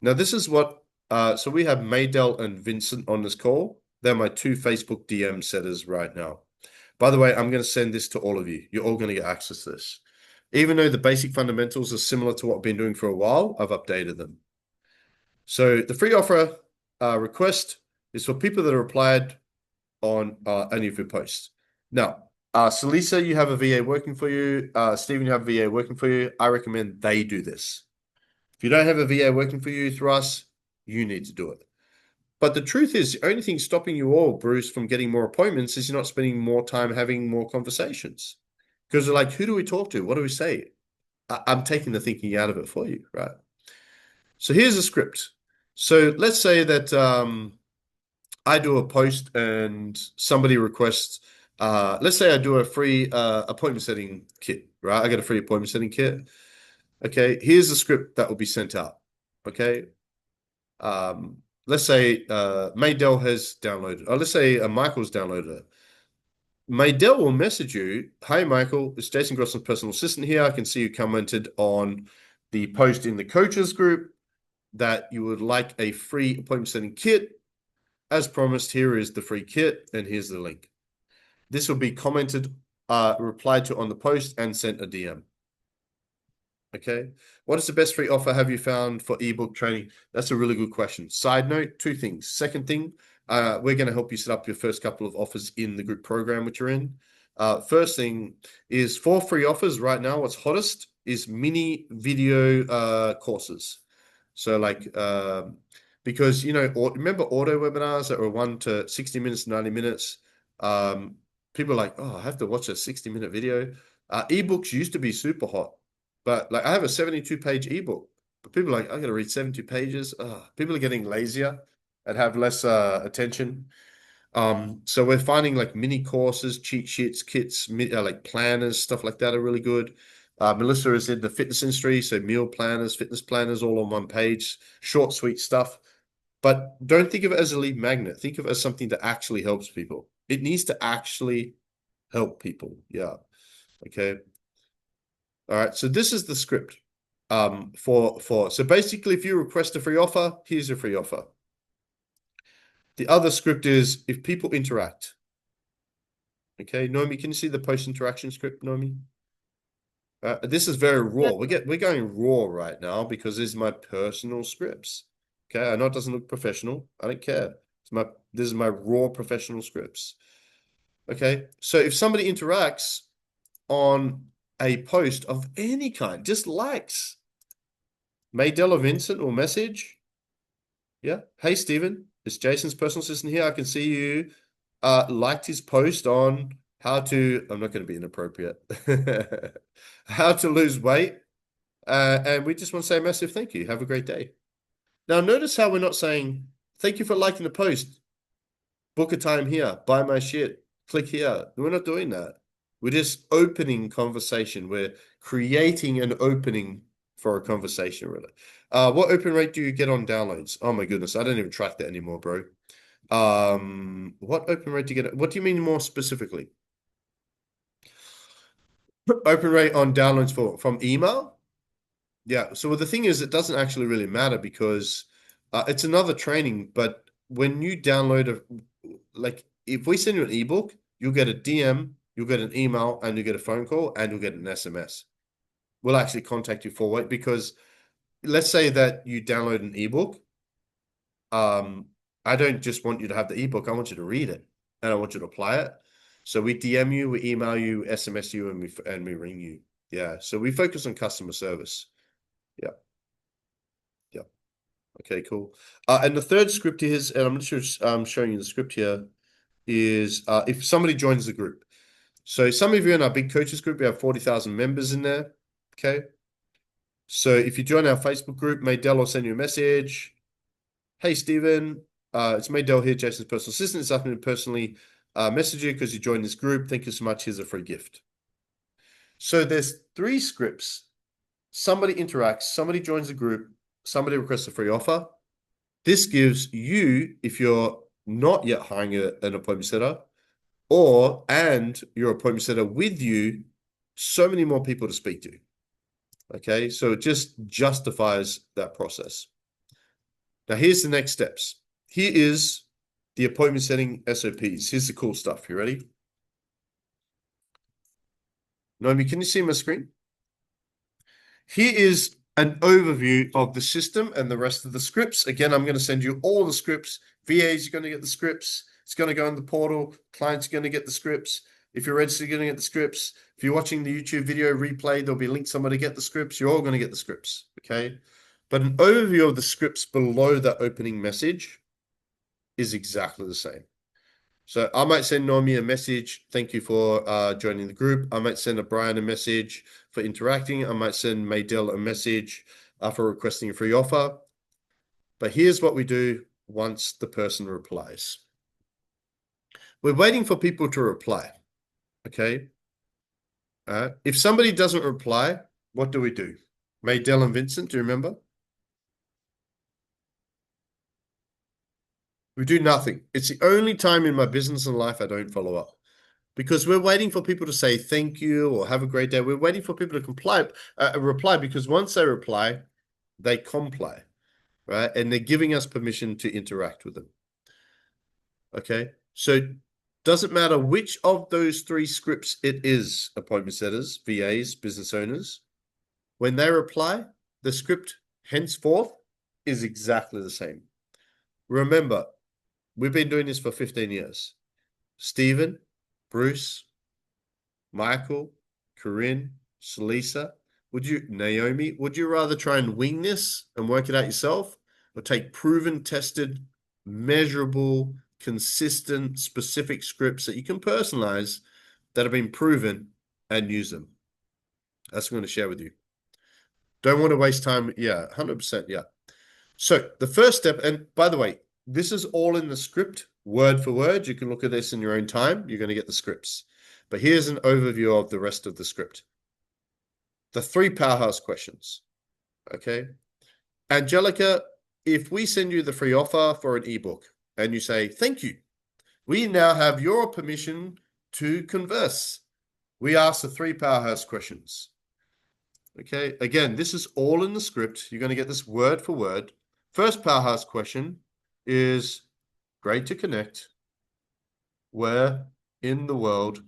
Now this is what, so we have Maydell and Vincent on this call. They're my 2 Facebook DM setters right now. By the way, I'm going to send this to all of you. You're all going to get access to this. Even though the basic fundamentals are similar to what I've been doing for a while, I've updated them. So the free offer request is for people that are applied on any of your posts. Now, Salisa, you have a VA working for you. Stephen, you have a VA working for you. I recommend they do this. If you don't have a VA working for you through us, you need to do it. But the truth is, the only thing stopping you all, Bruce, from getting more appointments is you're not spending more time having more conversations. Because they're like, who do we talk to? What do we say? I'm taking the thinking out of it for you, right? So here's a script. So let's say that I do a post and somebody requests, let's say I do a free appointment setting kit, right? I get a free appointment setting kit. Okay, here's the script that will be sent out. Okay. Let's say Maydell has downloaded, or let's say Michael's downloaded it. Maydell will message you, "Hey Michael, it's Jason Grossman's personal assistant here. I can see you commented on the post in the coaches group that you would like a free appointment setting kit. As promised, here is the free kit, and here's the link." This will be commented, replied to on the post, and sent a DM. Okay. What is the best free offer have you found for ebook training? That's a really good question. Side note, 2 things. Second thing, we're going to help you set up your first couple of offers in the group program which you're in. First thing is 4 free offers right now. What's hottest is mini video courses. So like, because, remember auto webinars that were 1 to 60 minutes, 90 minutes? People are like, oh, I have to watch a 60-minute video. Ebooks used to be super hot. But like I have a 72-page ebook, but people are like, I got to read 72 pages. People are getting lazier and have less attention. So we're finding like mini courses, cheat sheets, kits, like planners, stuff like that are really good. Melissa is in the fitness industry, so meal planners, fitness planners, all on one page, short, sweet stuff. But don't think of it as a lead magnet. Think of it as something that actually helps people. It needs to actually help people. Yeah. Okay. All right, so this is the script so basically if you request a free offer, here's your free offer. The other script is if people interact. Okay, Noemi, can you see the post interaction script, Noemi? This is very raw. We're going raw right now because this is my personal scripts. Okay, I know it doesn't look professional. I don't care. This is my raw professional scripts. Okay, so if somebody interacts on a post of any kind, just likes, Maydell or Vincent will message. Yeah. Hey, Stephen, it's Jason's personal assistant here. I can see you liked his post on how to, I'm not going to be inappropriate, how to lose weight. And we just want to say a massive thank you. Have a great day. Now, notice how we're not saying, thank you for liking the post. Book a time here. Buy my shit. Click here. We're not doing that. We're just opening conversation. We're creating an opening for a conversation, really. What open rate do you get on downloads? Oh my goodness, I don't even track that anymore, bro. What open rate do you get? What do you mean more specifically? Open rate on downloads from email? Yeah. So the thing is, it doesn't actually really matter because it's another training. But when you download like if we send you an ebook, you'll get a DM, you'll get an email, and you get a phone call, and you'll get an SMS. We'll actually contact you for it because let's say that you download an ebook. I don't just want you to have the ebook. I want you to read it and I want you to apply it. So we DM you, we email you, SMS you, and we ring you. Yeah. So we focus on customer service. Yeah. Yeah. Okay, cool. And the third script is, and I'm not sure I'm showing you the script here, is if somebody joins the group. So some of you in our big coaches group, we have 40,000 members in there. Okay. So if you join our Facebook group, Maydell will send you a message. Hey, Stephen, it's Maydell here, Jason's personal assistant. It's asking me to personally message you because you joined this group. Thank you so much. Here's a free gift. So there's 3 scripts. Somebody interacts, somebody joins the group, somebody requests a free offer. This gives you, if you're not yet hiring an appointment setter, and your appointment setter with you, so many more people to speak to. Okay, so it just justifies that process. Now, here's the next steps. Here is the appointment setting SOPs. Here's the cool stuff. You ready? Naomi, can you see my screen? Here is an overview of the system and the rest of the scripts. Again, I'm going to send you all the scripts. VAs are going to get the scripts. It's going to go in the portal. Clients are going to get the scripts. If you're registered, you're going to get the scripts. If you're watching the YouTube video replay, there'll be a link somewhere to get the scripts. You're all going to get the scripts, okay? But an overview of the scripts below that opening message is exactly the same. So I might send Naomi a message. Thank you for joining the group. I might send Brian a message for interacting. I might send Maydell a message for requesting a free offer. But here's what we do once the person replies. We're waiting for people to reply. Okay. If somebody doesn't reply, what do we do? Maydell and Vincent, do you remember? We do nothing. It's the only time in my business and life I don't follow up. Because we're waiting for people to say thank you or have a great day. We're waiting for people to reply because once they reply, they comply, right? And they're giving us permission to interact with them. Okay. So doesn't matter which of those 3 scripts it is, appointment setters, VAs, business owners, when they reply, the script henceforth is exactly the same. Remember, we've been doing this for 15 years. Stephen, Bruce, Michael, Corinne, Salisa, Naomi, would you rather try and wing this and work it out yourself or take proven, tested, measurable, consistent, specific scripts that you can personalize that have been proven and use them? That's what I'm going to share with you. Don't want to waste time. Yeah, 100%. Yeah. So the first step, and by the way, this is all in the script, word for word. You can look at this in your own time. You're going to get the scripts. But here's an overview of the rest of the script. The 3 powerhouse questions. Okay. Angelica, if we send you the free offer for an ebook and you say, thank you, we now have your permission to converse. We ask the 3 powerhouse questions. Okay. Again, this is all in the script. You're going to get this word for word. First powerhouse question is, great to connect. Where in the world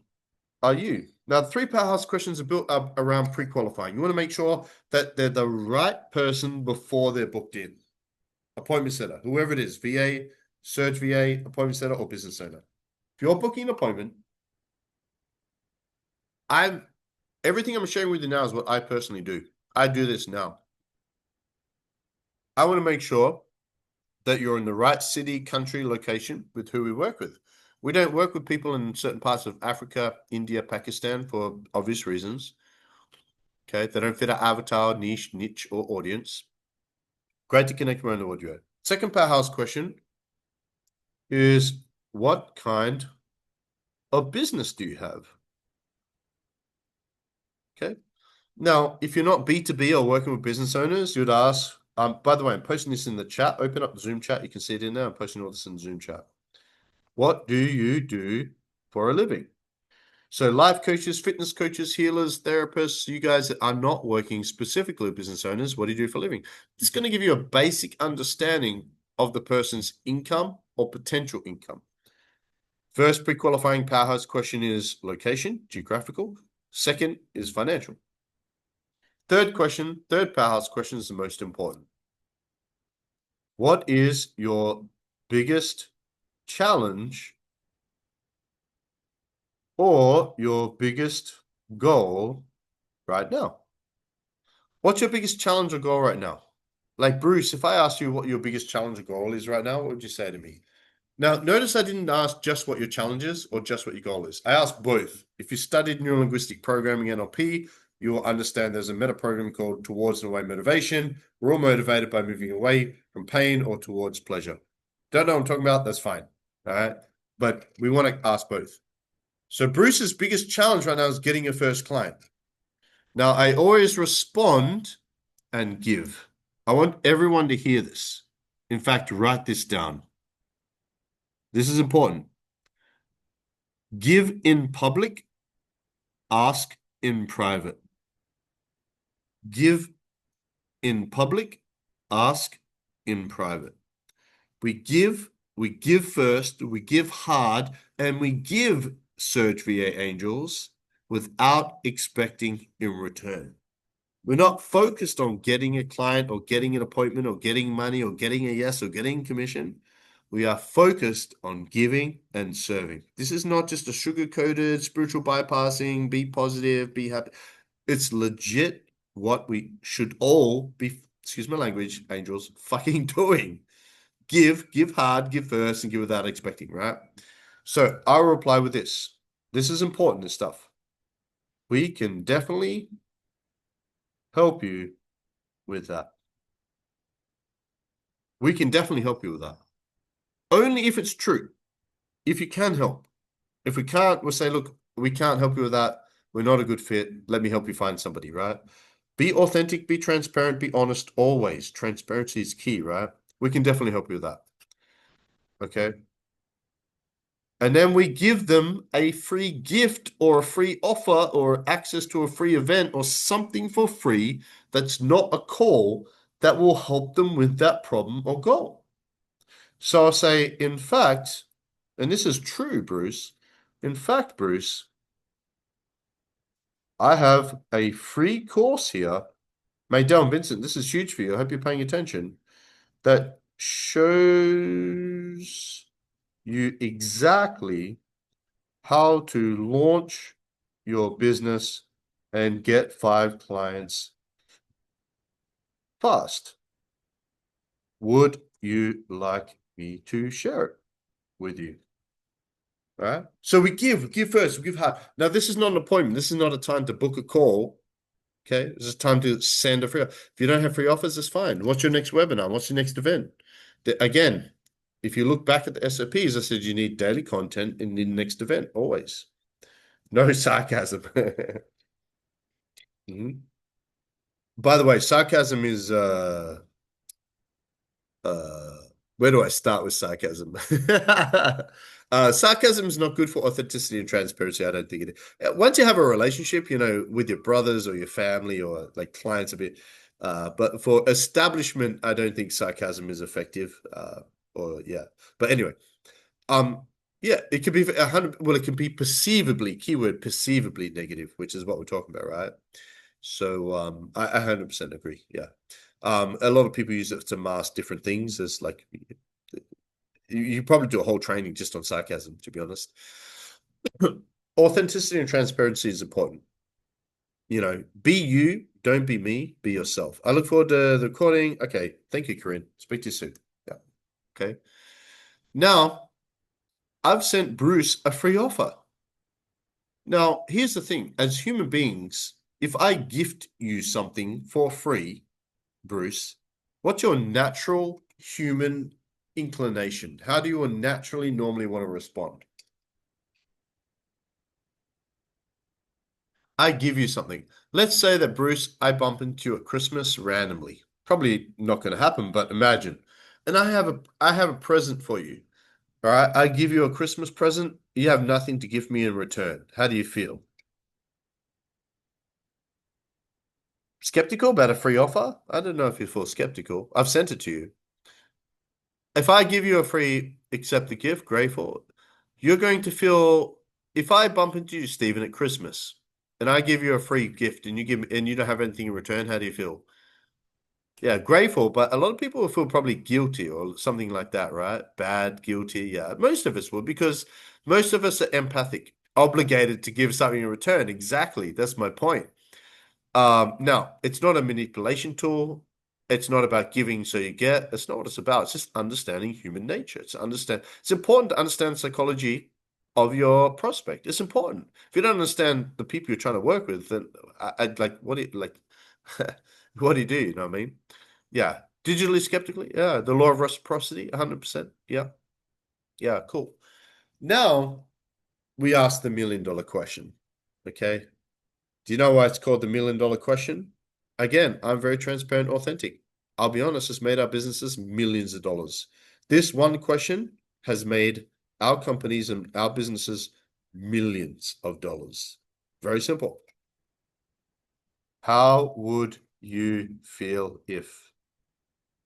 are you? Now, the 3 powerhouse questions are built up around pre-qualifying. You want to make sure that they're the right person before they're booked in. Appointment setter, whoever it is, VA, Surge VA, appointment setter, or business owner. If you're booking an appointment, everything I'm sharing with you now is what I personally do. I do this now. I want to make sure that you're in the right city, country, location with who we work with. We don't work with people in certain parts of Africa, India, Pakistan for obvious reasons. Okay, they don't fit our avatar, niche, or audience. Great to connect around the audio. Second powerhouse question is, what kind of business do you have? Okay. Now, if you're not B2B or working with business owners, you'd ask, by the way, I'm posting this in the chat. Open up the Zoom chat. You can see it in there. I'm posting all this in the Zoom chat. What do you do for a living? So life coaches, fitness coaches, healers, therapists, you guys that are not working specifically with business owners, what do you do for a living? It's going to give you a basic understanding of the person's income or potential income. First pre-qualifying powerhouse question is location, geographical. Second is financial. Third powerhouse question is the most important. What is your biggest challenge or your biggest goal right now? What's your biggest challenge or goal right now? Like Bruce, if I asked you what your biggest challenge or goal is right now, what would you say to me? Now, notice I didn't ask just what your challenge is or just what your goal is. I asked both. If you studied neurolinguistic programming NLP, you will understand there's a meta program called Towards and Away Motivation. We're all motivated by moving away from pain or towards pleasure. Don't know what I'm talking about? That's fine. All right. But we want to ask both. So Bruce's biggest challenge right now is getting your first client. Now, I always respond and give. I want everyone to hear this. In fact, write this down. This is important. Give in public, ask in private. Give in public, ask in private. We give first, we give hard, and we give Surge VA Angels without expecting in return. We're not focused on getting a client or getting an appointment or getting money or getting a yes or getting commission. We are focused on giving and serving. This is not just a sugar-coated spiritual bypassing, be positive, be happy. It's legit what we should all be, excuse my language, angels, fucking doing. Give hard, give first, and give without expecting, right? So I'll reply with this. This is important, this stuff. We can definitely help you with that. We can definitely help you with that. Only if it's true. If you can help. If we can't, we'll say, look, we can't help you with that. We're not a good fit. Let me help you find somebody, right? Be authentic, be transparent, be honest always. Transparency is key, right? We can definitely help you with that. Okay. And then we give them a free gift or a free offer or access to a free event or something for free that's not a call that will help them with that problem or goal. So I'll say, in fact, and this is true, Bruce. In fact, Bruce, I have a free course here. Maydell and Vincent, this is huge for you. I hope you're paying attention. That shows you exactly how to launch your business and get 5 clients fast. Would you like me to share it with you? All right. So we give first, we give hard. Now, this is not an appointment. This is not a time to book a call. Okay. This is time to send a free offer. If you don't have free offers, it's fine. What's your next webinar? What's your next event? Again, if you look back at the SOPs, I said you need daily content in the next event, always. No sarcasm. Mhm. By the way, sarcasm is where do I start with sarcasm? Sarcasm is not good for authenticity and transparency. I don't think it is. Once you have a relationship, with your brothers or your family or like clients a bit, but for establishment, I don't think sarcasm is effective. Yeah. But anyway, yeah, it could be 100. Well, it can be perceivably, keyword perceivably negative, which is what we're talking about, right? So I 100% agree. Yeah. A lot of people use it to mask different things. As like you probably do a whole training just on sarcasm, to be honest. Authenticity and transparency is important. Be you, don't be me, be yourself. I look forward to the recording. Okay, thank you, Corinne. Speak to you soon. Yeah. Okay. Now, I've sent Bruce a free offer. Now, here's the thing. As human beings, if I gift you something for free, Bruce, what's your natural human inclination? How do you naturally normally want to respond? I give you something. Let's say that, Bruce, I bump into you at Christmas randomly. Probably not going to happen, but imagine. And I have a present for you. All right. I give you a Christmas present. You have nothing to give me in return. How do you feel? Skeptical about a free offer? I don't know if you feel skeptical. I've sent it to you. If I give you a free accept the gift, grateful, you're going to feel, if I bump into you, Stephen, at Christmas, and I give you a free gift and you don't have anything in return, how do you feel? Yeah, grateful, but a lot of people will feel probably guilty or something like that, right? Bad, guilty. Yeah, most of us will, because most of us are empathic, obligated to give something in return. Exactly. That's my point. Now, it's not a manipulation tool. It's not about giving so you get. That's not what it's about. It's just understanding human nature. It's important to understand psychology of your prospect. It's important. If you don't understand the people you're trying to work with, then I'd like, what do you like? What do you do? You know what I mean? Yeah. Digitally skeptically? Yeah. The law of reciprocity, 100%. Yeah. Yeah, cool. Now we ask the $1 million question. Okay. Do you know why it's called the $1 million question? Again, I'm very transparent, authentic. I'll be honest, it's made our businesses millions of dollars. This one question has made our companies and our businesses millions of dollars. Very simple. How would you feel if?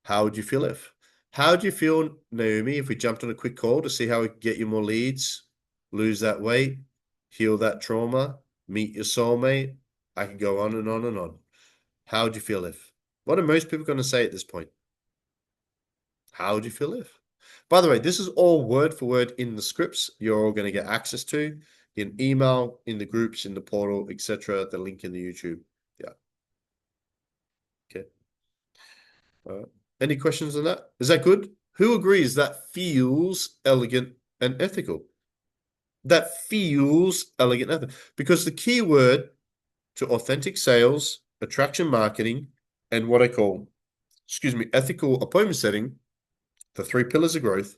How would you feel if? How would you feel, Naomi, if we jumped on a quick call to see how we could get you more leads, lose that weight, heal that trauma, meet your soulmate? I can go on and on and on. How would you feel if? What are most people going to say at this point? How would you feel if? By the way, this is all word for word in the scripts you're all going to get access to in email, in the groups, in the portal, etc. The link in the YouTube. Yeah. Okay. Any questions on that? Is that good? Who agrees that feels elegant and ethical? That feels elegant and ethical. Because the key word to authentic sales, attraction marketing, and what I call, ethical appointment setting, the 3 pillars of growth,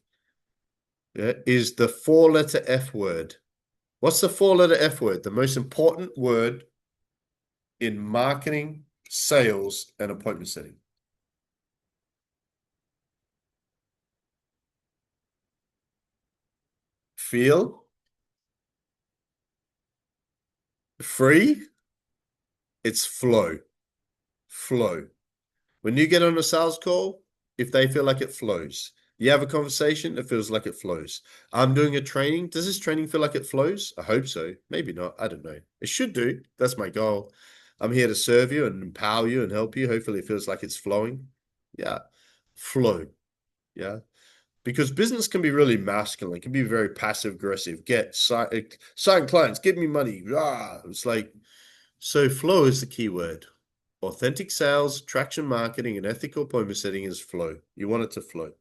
yeah, is the 4-letter F word. What's the 4-letter F word? The most important word in marketing, sales, and appointment setting. Feel free. It's flow. Flow. When you get on a sales call, if they feel like it flows, you have a conversation, it feels like it flows. I'm doing a training. Does this training feel like it flows? I hope so. Maybe not. I don't know. It should do. That's my goal. I'm here to serve you and empower you and help you. Hopefully, it feels like it's flowing. Yeah. Flow. Yeah. Because business can be really masculine, it can be very passive aggressive. Sign clients, give me money. Ah, it's like, so flow is the key word. Authentic sales, traction marketing, and ethical appointment setting is flow. You want it to flow.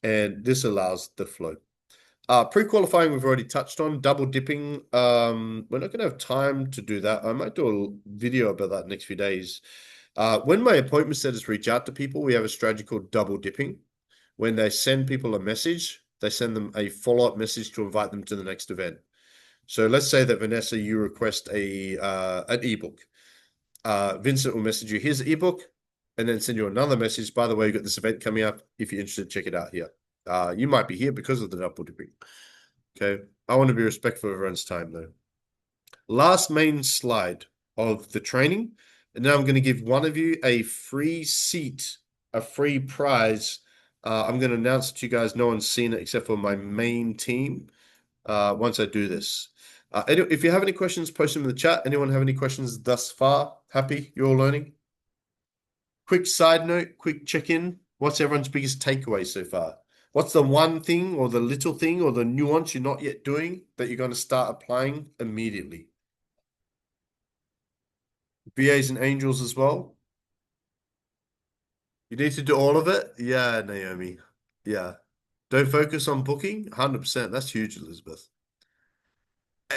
And this allows the flow. Pre-qualifying, we've already touched on. Double dipping, we're not going to have time to do that. I might do a video about that next few days. When my appointment setters reach out to people, we have a strategy called double dipping. When they send people a message, they send them a follow-up message to invite them to the next event. So let's say that Vanessa, you request an ebook. Vincent will message you, here's the ebook, and then send you another message. By the way, you've got this event coming up. If you're interested, check it out here. You might be here because of the double dipping. Okay. I want to be respectful of everyone's time though. Last main slide of the training. And now I'm going to give one of you a free seat, a free prize. I'm going to announce it to you guys. No one's seen it except for my main team. Once I do this. If you have any questions, post them in the chat. Anyone have any questions thus far? Happy? You're all learning? Quick side note, quick check-in. What's everyone's biggest takeaway so far? What's the one thing or the little thing or the nuance you're not yet doing that you're going to start applying immediately? VAs and angels as well. You need to do all of it? Yeah, Naomi. Yeah. Don't focus on booking? 100%. That's huge, Elizabeth.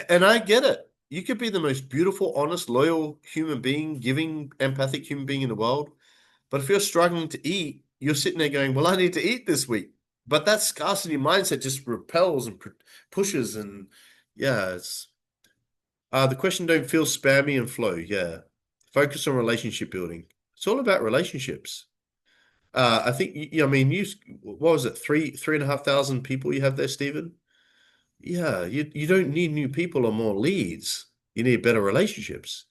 And I get it. You could be the most beautiful, honest, loyal human being, giving, empathic human being in the world. But if you're struggling to eat, you're sitting there going, well, I need to eat this week. But that scarcity mindset just repels and pushes. And yeah, it's the question don't feel spammy and flow. Yeah. Focus on relationship building. It's all about relationships. I think, I mean, what was it? 3,500 people you have there, Stephen? Yeah, you don't need new people or more leads. You need better relationships.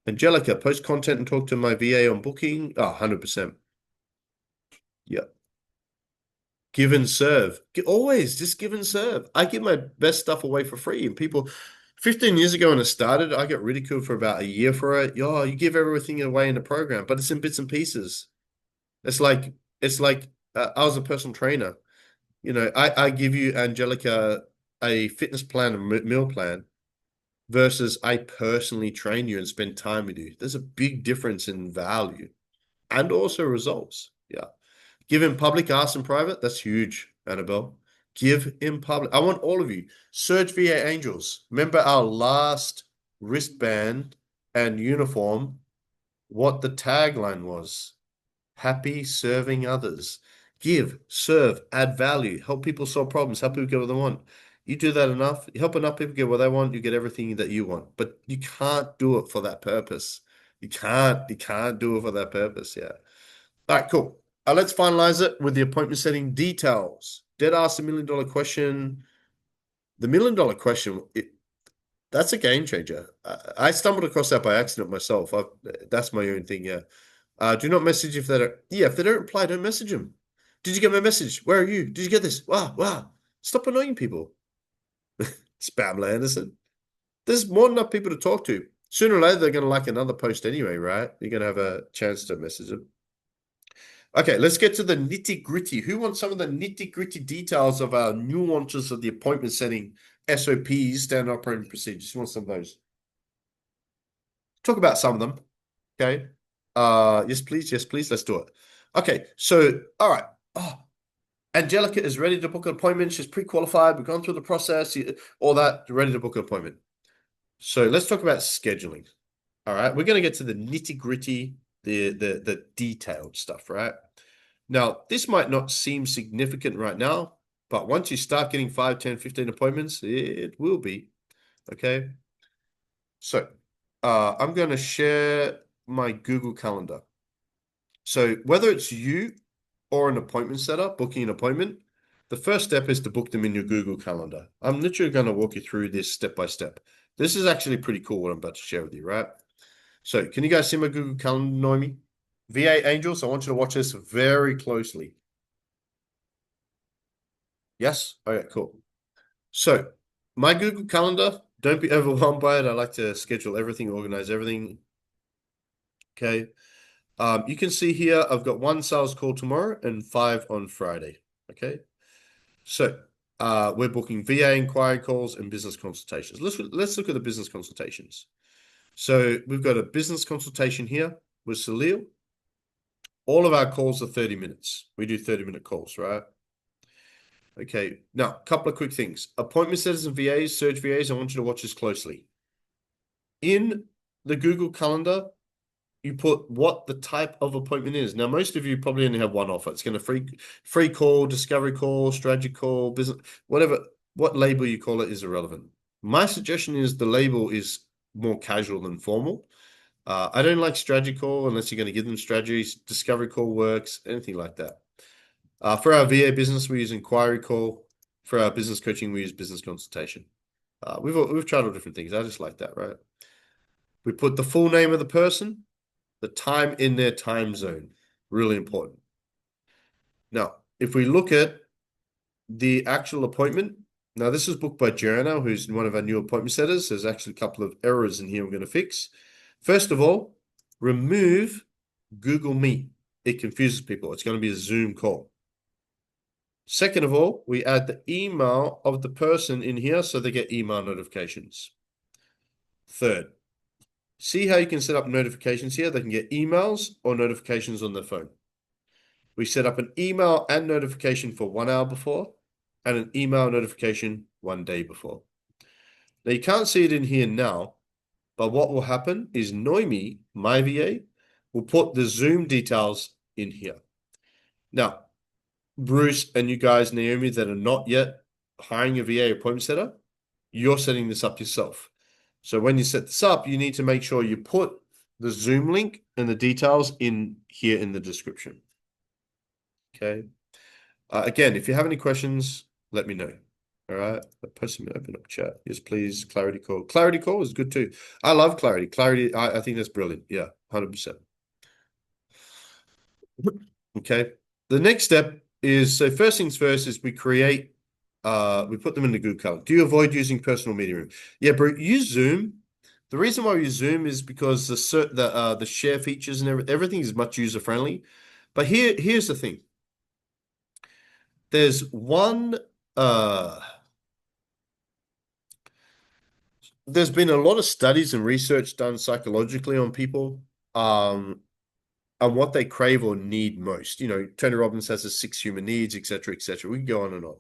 Angelica, post content and talk to my VA on booking. Oh, 100%. Yeah. Give and serve. Always just give and serve. I give my best stuff away for free. And people, 15 years ago when it started, I got ridiculed for about a year for it. Oh, you give everything away in the program, but it's in bits and pieces. It's like I was a personal trainer. I give you, Angelica, a fitness plan, a meal plan. versus I personally train you and spend time with you. There's a big difference in value and also results. Yeah. Give in public, ask in private. That's huge, Annabelle. Give in public. I want all of you. Search VA Angels. Remember our last wristband and uniform, what the tagline was. Happy serving others. Give, serve, add value, help people solve problems, help people get what they want. You do that enough, you help enough people get what they want, you get everything that you want. But you can't do it for that purpose. You can't do it for that purpose. Yeah. All right, cool. Let's finalize it with the appointment setting details. Did ask the $1 million question. The $1 million question, that's a game changer. I stumbled across that by accident myself. That's my own thing. Yeah. Do not message if they don't. Yeah, if they don't reply, don't message them. Did you get my message? Where are you? Did you get this? Wow, wow. Stop annoying people. Spamler Anderson. There's more than enough people to talk to. Sooner or later, they're going to like another post anyway, right? You're going to have a chance to message them. Okay, let's get to the nitty gritty. Who wants some of the nitty gritty details of our nuances of the appointment setting, SOPs, standard operating procedures? Who wants some of those? Talk about some of them. Okay. Yes, please. Yes, please. Let's do it. Okay. So, all right. Oh, Angelica is ready to book an appointment. She's pre-qualified. We've gone through the process, all that, ready to book an appointment. So let's talk about scheduling. All right. We're going to get to the nitty-gritty, the detailed stuff, right? Now, this might not seem significant right now, but once you start getting 5, 10, 15 appointments, it will be. Okay. So, I'm going to share my Google Calendar. So whether it's you or an appointment setter booking an appointment, the first step is to book them in your Google Calendar. I'm literally going to walk you through this step by step. This is actually pretty cool what I'm about to share with you, right? So can you guys see my Google Calendar, Noemi? VA Angels, I want you to watch this very closely. Yes? Okay, cool. So my Google Calendar, don't be overwhelmed by it. I like to schedule everything, organize everything. Okay. You can see here, I've got 1 sales call tomorrow and 5 on Friday. Okay. So we're booking VA inquiry calls and business consultations. Let's look at the business consultations. So we've got a business consultation here with Salil. All of our calls are 30 minutes. We do 30-minute calls, right? Okay. Now, a couple of quick things. Appointment setters and VAs, Surge VAs, I want you to watch this closely. In the Google Calendar, you put what the type of appointment is. Now, most of you probably only have one offer. It's going to free call, discovery call, strategy call, business, whatever, what label you call it is irrelevant. My suggestion is the label is more casual than formal. I don't like strategy call unless you're going to give them strategies. Discovery call works, anything like that. For our VA business, we use inquiry call. For our business coaching, we use business consultation. We've tried all different things. I just like that, right? We put the full name of the person, the time in their time zone. Really important. Now, if we look at the actual appointment, now this is booked by Joanna, who's one of our new appointment setters. There's actually a couple of errors in here I'm going to fix. First of all, remove Google Meet. It confuses people. It's going to be a Zoom call. Second of all, we add the email of the person in here so they get email notifications. Third, see how you can set up notifications here? They can get emails or notifications on their phone. We set up an email and notification for 1 hour before and an email notification 1 day before. Now, you can't see it in here now, but what will happen is Noemi, my VA, will put the Zoom details in here. Now, Bruce and you guys, Naomi, that are not yet hiring a VA appointment setter, you're setting this up yourself. So when you set this up, you need to make sure you put the Zoom link and the details in here in the description. Okay. Again, if you have any questions, let me know. All right. The person may open up chat. Yes, please. Clarity call. Clarity call is good too. I love clarity. Clarity, I think that's brilliant. Yeah, 100%. Okay. The next step is, so first things first is we put them in the Google Calendar. Do you avoid using personal meeting room? Yeah, bro, use Zoom. The reason why we use Zoom is because the share features and everything is much user friendly. But here's the thing. There's one there's been a lot of studies and research done psychologically on people, and what they crave or need most. You know, Tony Robbins has the 6 human needs, etc., etc. We can go on and on.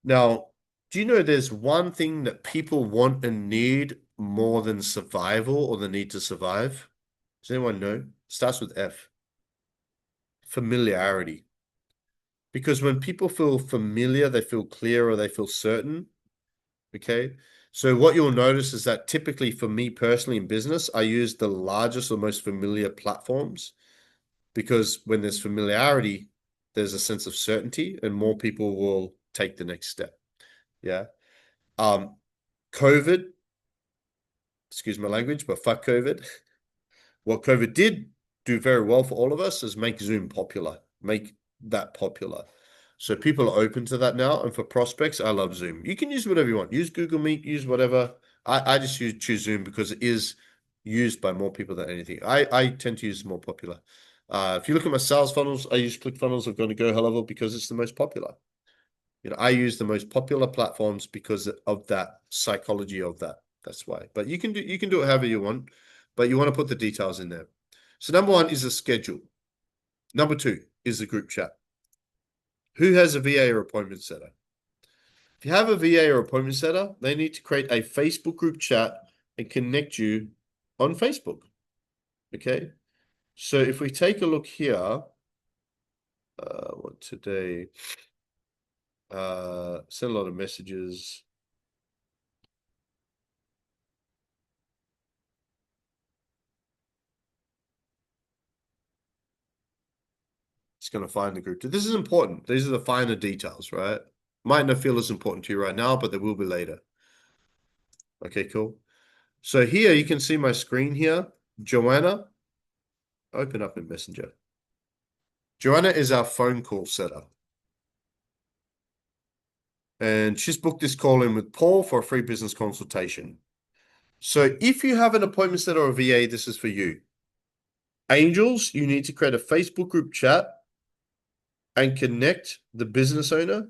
Now, do you know there's one thing that people want and need more than survival or the need to survive? Does anyone know? Starts with F. Familiarity. Because when people feel familiar, they feel clear or they feel certain. Okay. So what you'll notice is that typically for me personally in business, I use the largest or most familiar platforms because when there's familiarity, there's a sense of certainty and more people will take the next step. Yeah. Um, COVID, excuse my language, but fuck COVID. What COVID did do very well for all of us is make Zoom popular, make that popular. So people are open to that now. And for prospects, I love Zoom. You can use whatever you want. Use Google Meet, use whatever. I just choose Zoom because it is used by more people than anything. I tend to use more popular. If you look at my sales funnels, I use ClickFunnels. I've gone to GoHellover because it's the most popular. You know, I use the most popular platforms because of that psychology of that. That's why. But you can do it however you want, but you want to put the details in there. So number one is a schedule. Number two is the group chat. Who has a VA or appointment setter? If you have a VA or appointment setter, they need to create a Facebook group chat and connect you on Facebook. Okay. So if we take a look here, what today? Send a lot of messages. It's going to find the group. This is important. These are the finer details, right? Might not feel as important to you right now, but they will be later. Okay, cool. So here you can see my screen here. Joanna, open up in Messenger. Joanna is our phone call setter. And she's booked this call in with Paul for a free business consultation. So if you have an appointment setter or a VA, this is for you. Angels, you need to create a Facebook group chat and connect the business owner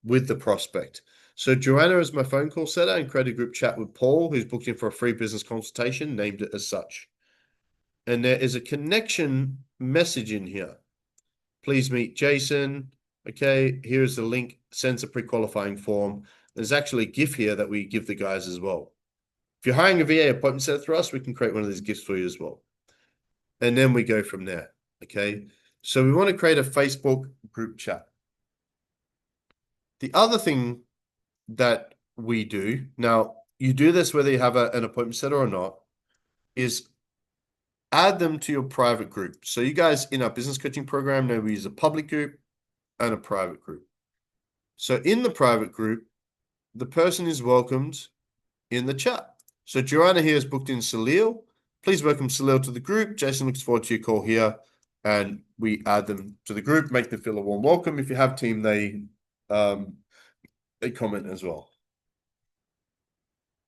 with the prospect. So Joanna is my phone call setter and create a group chat with Paul, who's booked in for a free business consultation, named it as such. And there is a connection message in here. Please meet Jason. Okay, here's the link, sends a pre-qualifying form. There's actually a GIF here that we give the guys as well. If you're hiring a VA appointment setter through us, we can create one of these GIFs for you as well. And then we go from there. Okay, so we want to create a Facebook group chat. The other thing that we do, now you do this whether you have an appointment setter or not, is add them to your private group. So you guys in our business coaching program know we use a public group and a private group. So in the private group, the person is welcomed in the chat. So Joanna here has booked in Salil. Please welcome Salil to the group. Jason looks forward to your call here. And we add them to the group, make them feel a warm welcome. If you have team, they comment as well.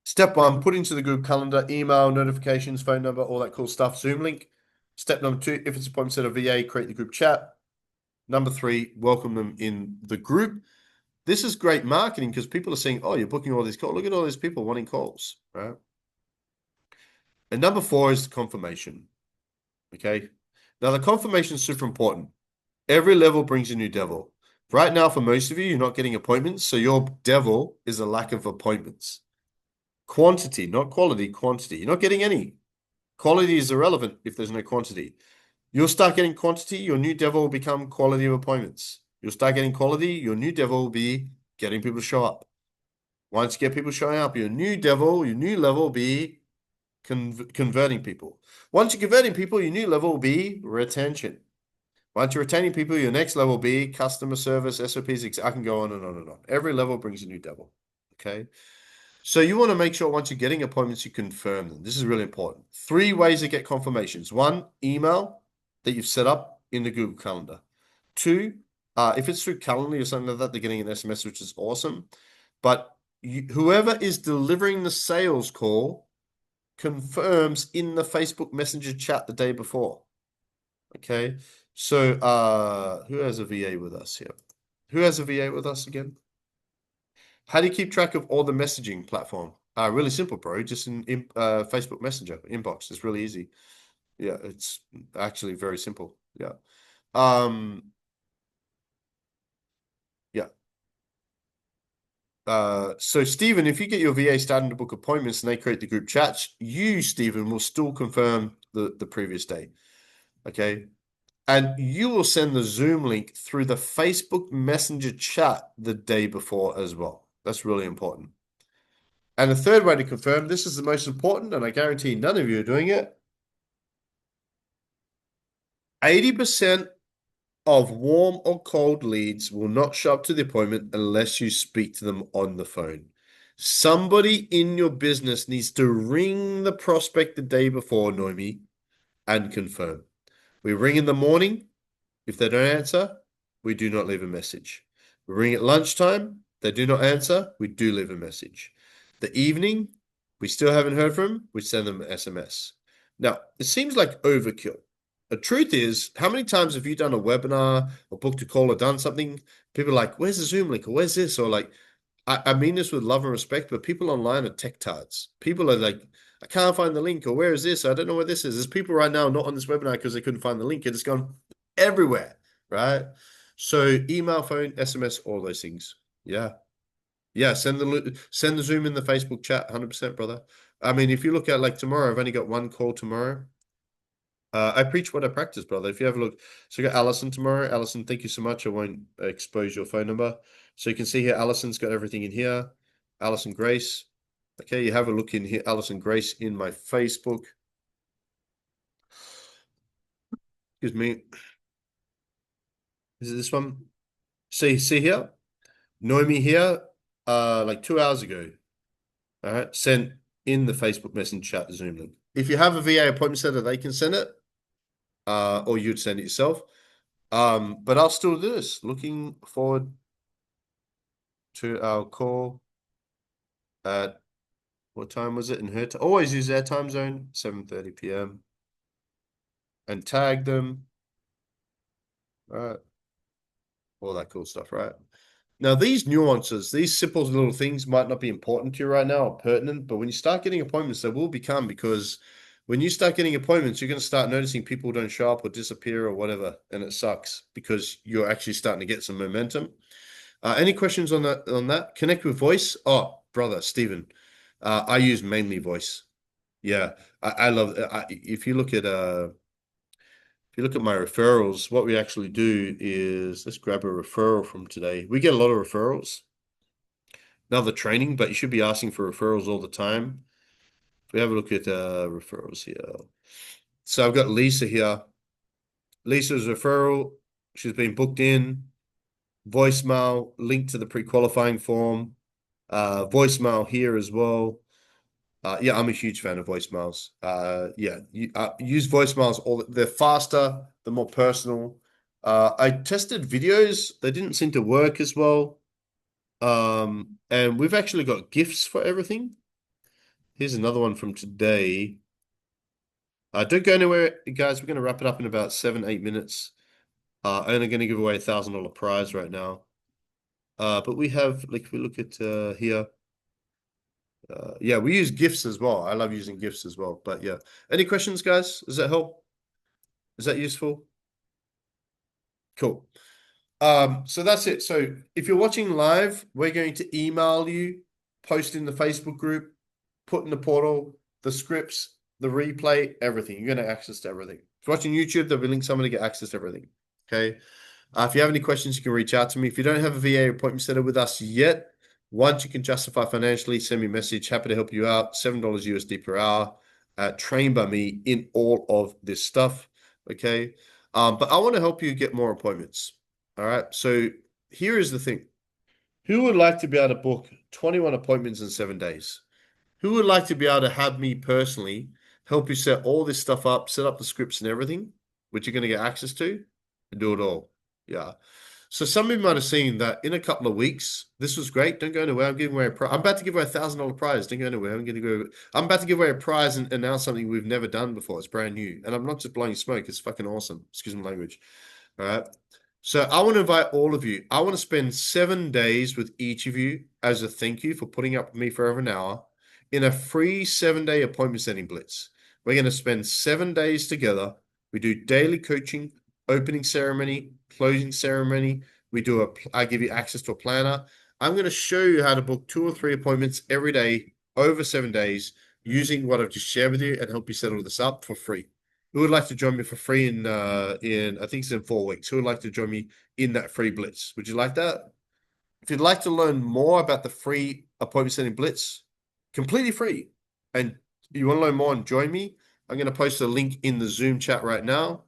Step one, put into the group calendar, email, notifications, phone number, all that cool stuff, Zoom link. Step number two, if it's appointment set of VA, create the group chat. Number three, welcome them in the group. This is great marketing because people are saying, oh, you're booking all these calls. Look at all these people wanting calls, right? And number four is the confirmation. Okay. Now, the confirmation is super important. Every level brings a new devil. Right now, for most of you, you're not getting appointments. So your devil is a lack of appointments. Quantity, not quality, quantity. You're not getting any. Quality is irrelevant if there's no quantity. You'll start getting quantity, your new devil will become quality of appointments. You'll start getting quality, your new devil will be getting people to show up. Once you get people showing up, your new devil, your new level will be converting people. Once you're converting people, your new level will be retention. Once you're retaining people, your next level will be customer service, SOPs. I can go on and on and on. Every level brings a new devil. Okay. So you want to make sure once you're getting appointments, you confirm them. This is really important. 3 ways to get confirmations. 1, email that you've set up in the Google Calendar. 2, if it's through Calendly or something like that, they're getting an SMS, which is awesome. But whoever is delivering the sales call confirms in the Facebook Messenger chat the day before. Okay. So who has a VA with us here? Who has a VA with us again? How do you keep track of all the messaging platform? Really simple, bro. Just in Facebook Messenger inbox. It's really easy. Yeah, it's actually very simple. Yeah. Um, yeah. So Stephen, if you get your VA starting to book appointments and they create the group chats, you, Stephen, will still confirm the previous day. Okay. And you will send the Zoom link through the Facebook Messenger chat the day before as well. That's really important. And the third way to confirm, this is the most important, and I guarantee none of you are doing it. 80% of warm or cold leads will not show up to the appointment unless you speak to them on the phone. Somebody in your business needs to ring the prospect the day before, Noemi, and confirm. We ring in the morning. If they don't answer, we do not leave a message. We ring at lunchtime. They do not answer, we do leave a message. The evening, we still haven't heard from them, we send them an SMS. Now, it seems like overkill. The truth is, how many times have you done a webinar or booked a call or done something? People are like, where's the Zoom link? Or where's this? Or like, I mean this with love and respect, but people online are tech tards. People are like, I can't find the link, or where is this? I don't know where this is. There's people right now not on this webinar because they couldn't find the link. It's gone everywhere, right? So email, phone, SMS, all those things. Yeah. Yeah, send the Zoom in the Facebook chat, 100%, brother. I mean, if you look at like tomorrow, I've only got one call tomorrow. I preach what I practice, brother. If you have a look, so you got Allison tomorrow. Allison, thank you so much. I won't expose your phone number. So you can see here, Allison's got everything in here. Allison Grace. Okay, you have a look in here, Allison Grace in my Facebook. Excuse me. Is it this one? See here? Noemi here, like 2 hours ago. All right, sent in the Facebook Messenger chat the Zoom link. If you have a VA appointment center, they can send it, or you'd send it yourself. But I'll still do this. Looking forward to our call at what time was it in her? Always use their time zone, 7:30 p.m. and tag them. All right, all that cool stuff, right? Now, these nuances, these simple little things might not be important to you right now or pertinent, but when you start getting appointments, they will become because when you start getting appointments, you're going to start noticing people don't show up or disappear or whatever, and it sucks because you're actually starting to get some momentum. Any questions on that? On that, connect with voice. Oh, brother, Stephen, I use mainly voice. Yeah, I love. If you look at my referrals, what we actually do is let's grab a referral from today. We get a lot of referrals. Another training, but you should be asking for referrals all the time. If we have a look at referrals here. So I've got Lisa here. Lisa's referral, she's been booked in. Voicemail, link to the pre-qualifying form. Voicemail here as well. Yeah, I'm a huge fan of voicemails. Yeah, use voicemails. They're faster, they're more personal. I tested videos; they didn't seem to work as well. And we've actually got gifts for everything. Here's another one from today. Don't go anywhere, guys. We're going to wrap it up in about 7, 8 minutes. Only going to give away $1,000 prize right now. But we have, like, if we look at here, yeah, we use gifts as well. I love using gifts as well. But yeah, any questions, guys? Does that help? Is that useful? Cool. So that's it. So if you're watching live, we're going to email you, post in the Facebook group, put in the portal, the scripts, the replay, everything. You're going to access to everything. If you're watching YouTube, there'll be links somewhere to get access to everything. Okay. If you have any questions, you can reach out to me. If you don't have a VA appointment set up with us yet, once you can justify financially, send me a message. Happy to help you out. $7 USD per hour. Trained by me in all of this stuff. Okay. But I want to help you get more appointments. All right. So here is the thing. Who would like to be able to book 21 appointments in 7 days? Who would like to be able to have me personally help you set all this stuff up, set up the scripts and everything, which you're going to get access to, and do it all? Yeah. So some of you might have seen that in a couple of weeks. This was great. Don't go anywhere. I'm giving away a prize. I'm about to give away $1,000 prize. Don't go anywhere. I'm about to give away a prize and announce something we've never done before. It's brand new. And I'm not just blowing smoke. It's fucking awesome. Excuse my language. All right. So I want to invite all of you. I want to spend 7 days with each of you as a thank you for putting up with me for over an hour. in a free 7-day appointment setting blitz. We're going to spend 7 days together. We do daily coaching, opening ceremony, closing ceremony. I give you access to a planner. I'm going to show you how to book 2 or 3 appointments every day over 7 days using what I've just shared with you and help you set all this up for free. Who would like to join me for free in I think it's in 4 weeks? Who would like to join me in that free blitz? Would you like that? If you'd like to learn more about the free appointment setting blitz, completely free, and you want to learn more and join me, I'm going to post a link in the Zoom chat right now.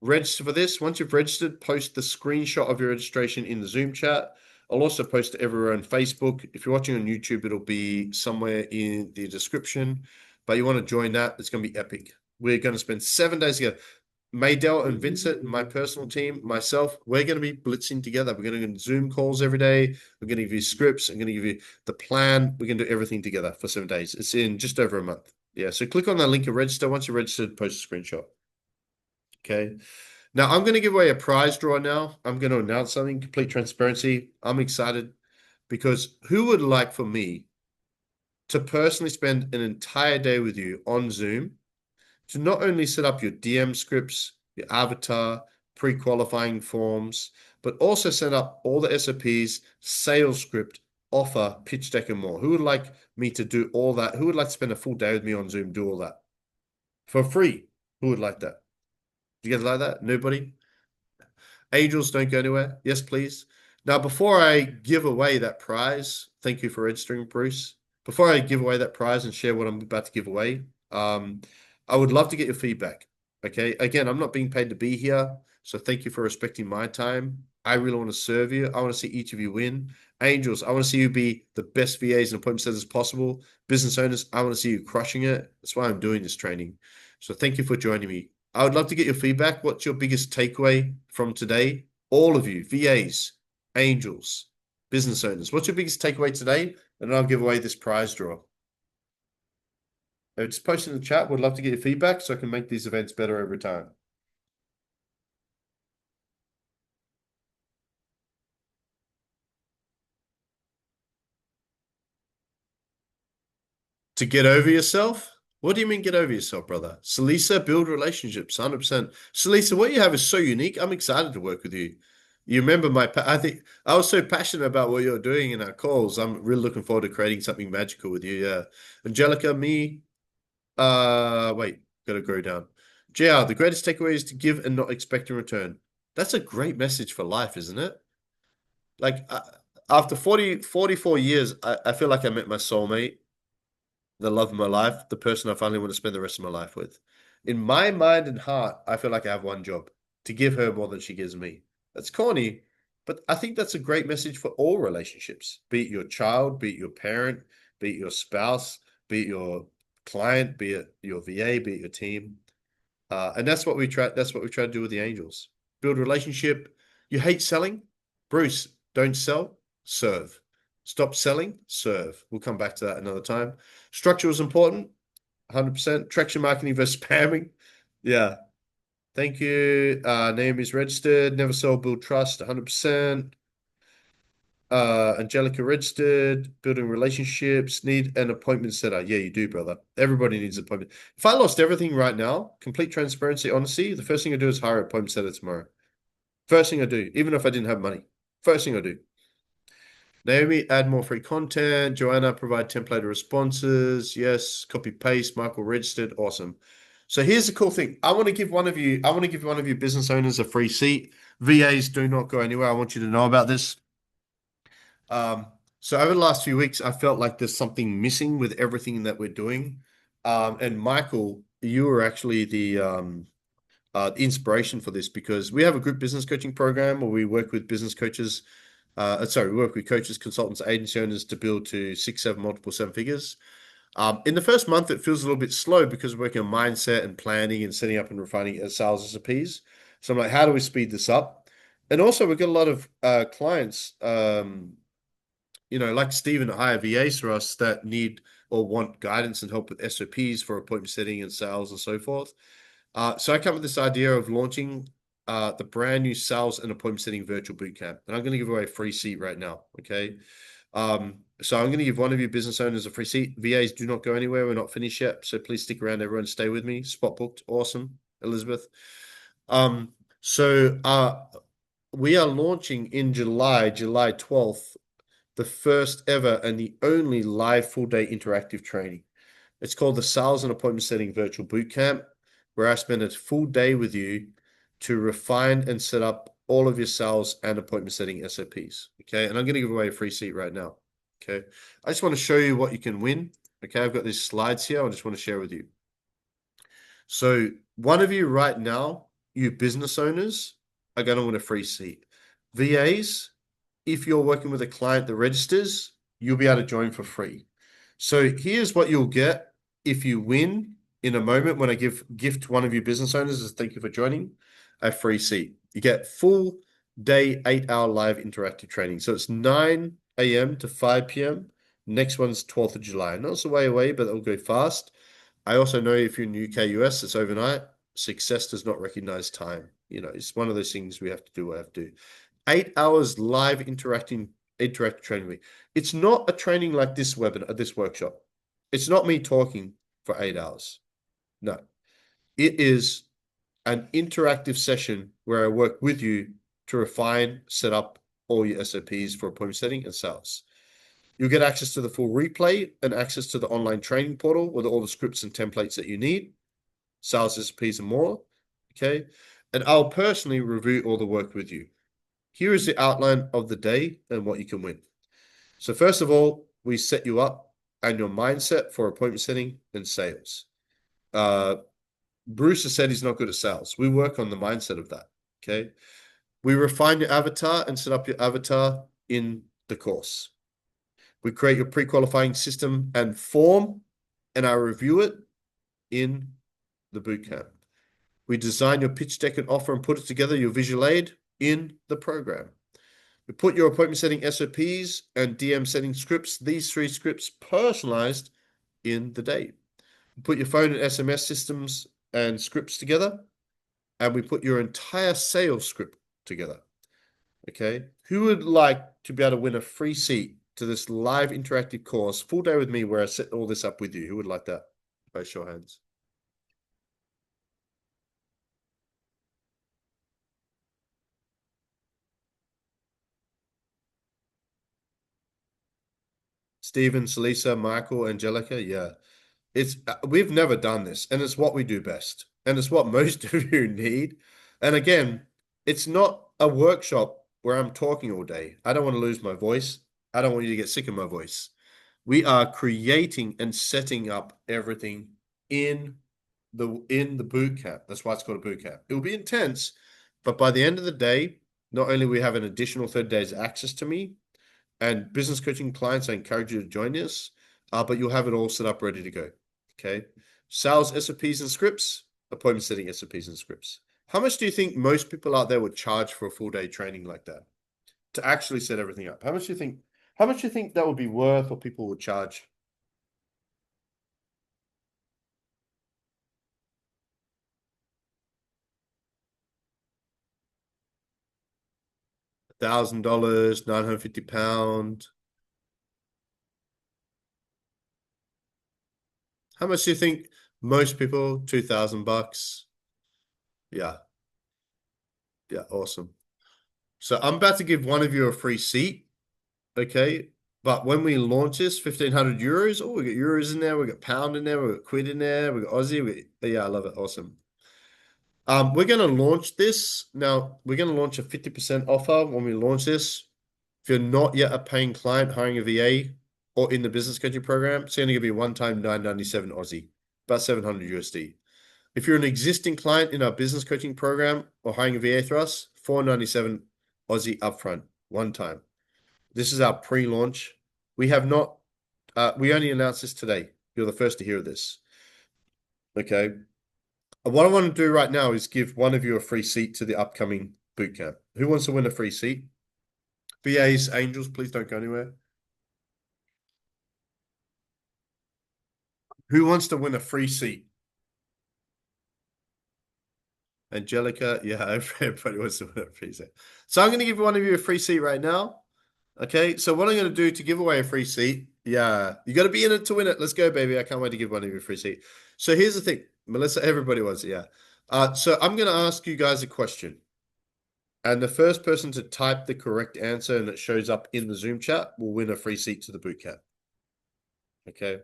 Register for this. Once you've registered, post the screenshot of your registration in the Zoom chat. I'll also post it everywhere on Facebook. If you're watching on YouTube, it'll be somewhere in the description. But you want to join that, it's going to be epic. We're going to spend 7 days together. Maydell and Vincent, my personal team, myself, we're going to be blitzing together. We're going to do Zoom calls every day. We're going to give you scripts. I'm going to give you the plan. We're going to do everything together for 7 days. It's in just over a month. Yeah, so click on that link and register. Once you're registered, post a screenshot. Okay. Now, I'm going to give away a prize draw now. I'm going to announce something, complete transparency. I'm excited because who would like for me to personally spend an entire day with you on Zoom to not only set up your DM scripts, your avatar, pre-qualifying forms, but also set up all the SOPs, sales script, offer, pitch deck, and more? Who would like me to do all that? Who would like to spend a full day with me on Zoom, do all that for free? Who would like that? You guys like that? Nobody? Angels don't go anywhere. Yes, please. Now, before I give away that prize, thank you for registering, Bruce. Before I give away that prize and share what I'm about to give away, I would love to get your feedback. Okay. Again, I'm not being paid to be here. So thank you for respecting my time. I really want to serve you. I want to see each of you win. Angels, I want to see you be the best VAs and appointment setters possible. Business owners, I want to see you crushing it. That's why I'm doing this training. So thank you for joining me. I would love to get your feedback. What's your biggest takeaway from today? All of you, VAs, angels, business owners, what's your biggest takeaway today? And I'll give away this prize draw. Just post in the chat. Would love to get your feedback so I can make these events better over time. To get over yourself? What do you mean get over yourself, brother? Salisa, build relationships, 100%. Salisa, what you have is so unique. I'm excited to work with you. You remember I think I was so passionate about what you're doing in our calls. I'm really looking forward to creating something magical with you. Yeah. Angelica, me, wait, gotta go down. JR, the greatest takeaway is to give and not expect in return. That's a great message for life, isn't it? Like, after 44 years, I feel like I met my soulmate, the love of my life, the person I finally want to spend the rest of my life with. In my mind and heart, I feel like I have one job, to give her more than she gives me. That's corny, but I think that's a great message for all relationships, be it your child, be it your parent, be it your spouse, be it your client, be it your VA, be it your team. And that's what we try to do with the angels. Build relationship. You hate selling? Bruce, don't sell, serve. Stop selling, serve. We'll come back to that another time. Structure is important, 100%. Traction marketing versus spamming. Yeah. Thank you. Name is registered. Never sell, build trust, 100%. Angelica registered. Building relationships. Need an appointment setter. Yeah, you do, brother. Everybody needs an appointment. If I lost everything right now, complete transparency, honesty, the first thing I do is hire an appointment setter tomorrow. First thing I do, even if I didn't have money. First thing I do. Naomi, add more free content. Joanna, provide templated responses. Yes, copy paste. Michael registered. Awesome. So here's the cool thing. I want to give one of you business owners a free seat. VAs do not go anywhere. I want you to know about this. So over the last few weeks, I felt like there's something missing with everything that we're doing. And Michael, you were actually the inspiration for this because we have a group business coaching program where we work with business coaches. We work with coaches, consultants, agency owners to build to 6, 7, multiple 7 figures. In the first month, it feels a little bit slow because we're working on mindset and planning and setting up and refining sales SOPs. So I'm like, how do we speed this up? And also, we've got a lot of clients, like Stephen, hire VAs for us that need or want guidance and help with SOPs for appointment setting and sales and so forth. So I come with this idea of launching the brand new sales and appointment setting virtual bootcamp. And I'm going to give away a free seat right now. Okay. So I'm going to give one of you business owners a free seat. VAs do not go anywhere. We're not finished yet. So please stick around, everyone. Stay with me. Spot booked. Awesome. Elizabeth. So we are launching in July 12th, the first ever and the only live full day interactive training. It's called the Sales and Appointment Setting Virtual Bootcamp, where I spend a full day with you to refine and set up all of your sales and appointment setting SOPs. Okay. And I'm going to give away a free seat right now. Okay. I just want to show you what you can win. Okay. I've got these slides here. I just want to share with you. So one of you right now, you business owners, are going to win a free seat. VAs, if you're working with a client that registers, you'll be able to join for free. So here's what you'll get if you win in a moment when I gift one of you business owners as thank you for joining, a free seat. You get full day 8-hour live interactive training. So it's 9 a.m. to 5 p.m. Next one's 12th of July. Not so way away, but it'll go fast. I also know if you're in UK, US, it's overnight. Success does not recognize time. It's one of those things we have to do what I have to do. 8 hours live interactive training. It's not a training like this webinar, this workshop. It's not me talking for 8 hours. No, it is an interactive session where I work with you to refine, set up all your SOPs for appointment setting and sales. You'll get access to the full replay and access to the online training portal with all the scripts and templates that you need, sales SOPs and more. Okay. And I'll personally review all the work with you. Here is the outline of the day and what you can win. So first of all, we set you up and your mindset for appointment setting and sales. Bruce has said he's not good at sales. We work on the mindset of that. Okay. We refine your avatar and set up your avatar in the course. We create your pre-qualifying system and form, and I review it in the bootcamp. We design your pitch deck and offer and put it together, your visual aid, in the program. We put your appointment setting SOPs and DM setting scripts, these 3 scripts personalized in the day. We put your phone and SMS systems and scripts together, and we put your entire sales script together. Okay. Who would like to be able to win a free seat to this live interactive course, full day with me, where I set all this up with you? Who would like that? By show of hands. Stephen, Salisa, Michael, Angelica. Yeah. We've never done this, and it's what we do best. And it's what most of you need. And again, it's not a workshop where I'm talking all day. I don't want to lose my voice. I don't want you to get sick of my voice. We are creating and setting up everything in the boot camp. That's why it's called a boot camp. It will be intense, but by the end of the day, not only we have an additional 30 days access to me and business coaching clients, I encourage you to join us, but you'll have it all set up ready to go. Okay. Sales SOPs and scripts, appointment setting SOPs and scripts. How much do you think most people out there would charge for a full day training like that to actually set everything up? How much do you think that would be worth, or people would charge? $1,000, £950. How much do you think most people? $2,000. Yeah. Yeah. Awesome. So I'm about to give one of you a free seat. Okay. But when we launch this, 1,500 euros. Oh, we got euros in there. We got pound in there. We got quid in there. We got Aussie. Yeah, I love it. Awesome. We're going to launch this. Now, we're going to launch a 50% offer when we launch this. If you're not yet a paying client hiring a VA or in the business coaching program, it's only going to be one-time 997 Aussie, about 700 USD. If you're an existing client in our business coaching program or hiring a VA through us, 497 Aussie upfront, one time. This is our pre-launch. We have not, we only announced this today. You're the first to hear this. Okay. What I want to do right now is give one of you a free seat to the upcoming bootcamp. Who wants to win a free seat? VAs, angels, please don't go anywhere. Who wants to win a free seat? Angelica, yeah, everybody wants to win a free seat. So I'm going to give one of you a free seat right now. Okay, so what I'm going to do to give away a free seat, yeah, you got to be in it to win it. Let's go, baby. I can't wait to give one of you a free seat. So here's the thing, Melissa, everybody wants it, yeah. So I'm going to ask you guys a question. And the first person to type the correct answer and it shows up in the Zoom chat will win a free seat to the boot camp. Okay.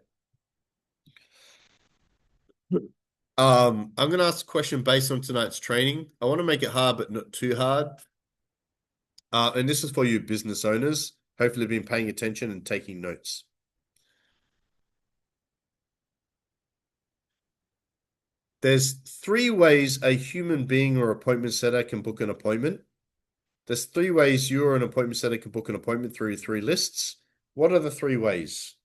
I'm going to ask a question based on tonight's training. I want to make it hard, but not too hard. And this is for you business owners. Hopefully, been paying attention and taking notes. There's 3 ways a human being or appointment setter can book an appointment. There's 3 ways you or an appointment setter can book an appointment through 3 lists. What are the 3 ways?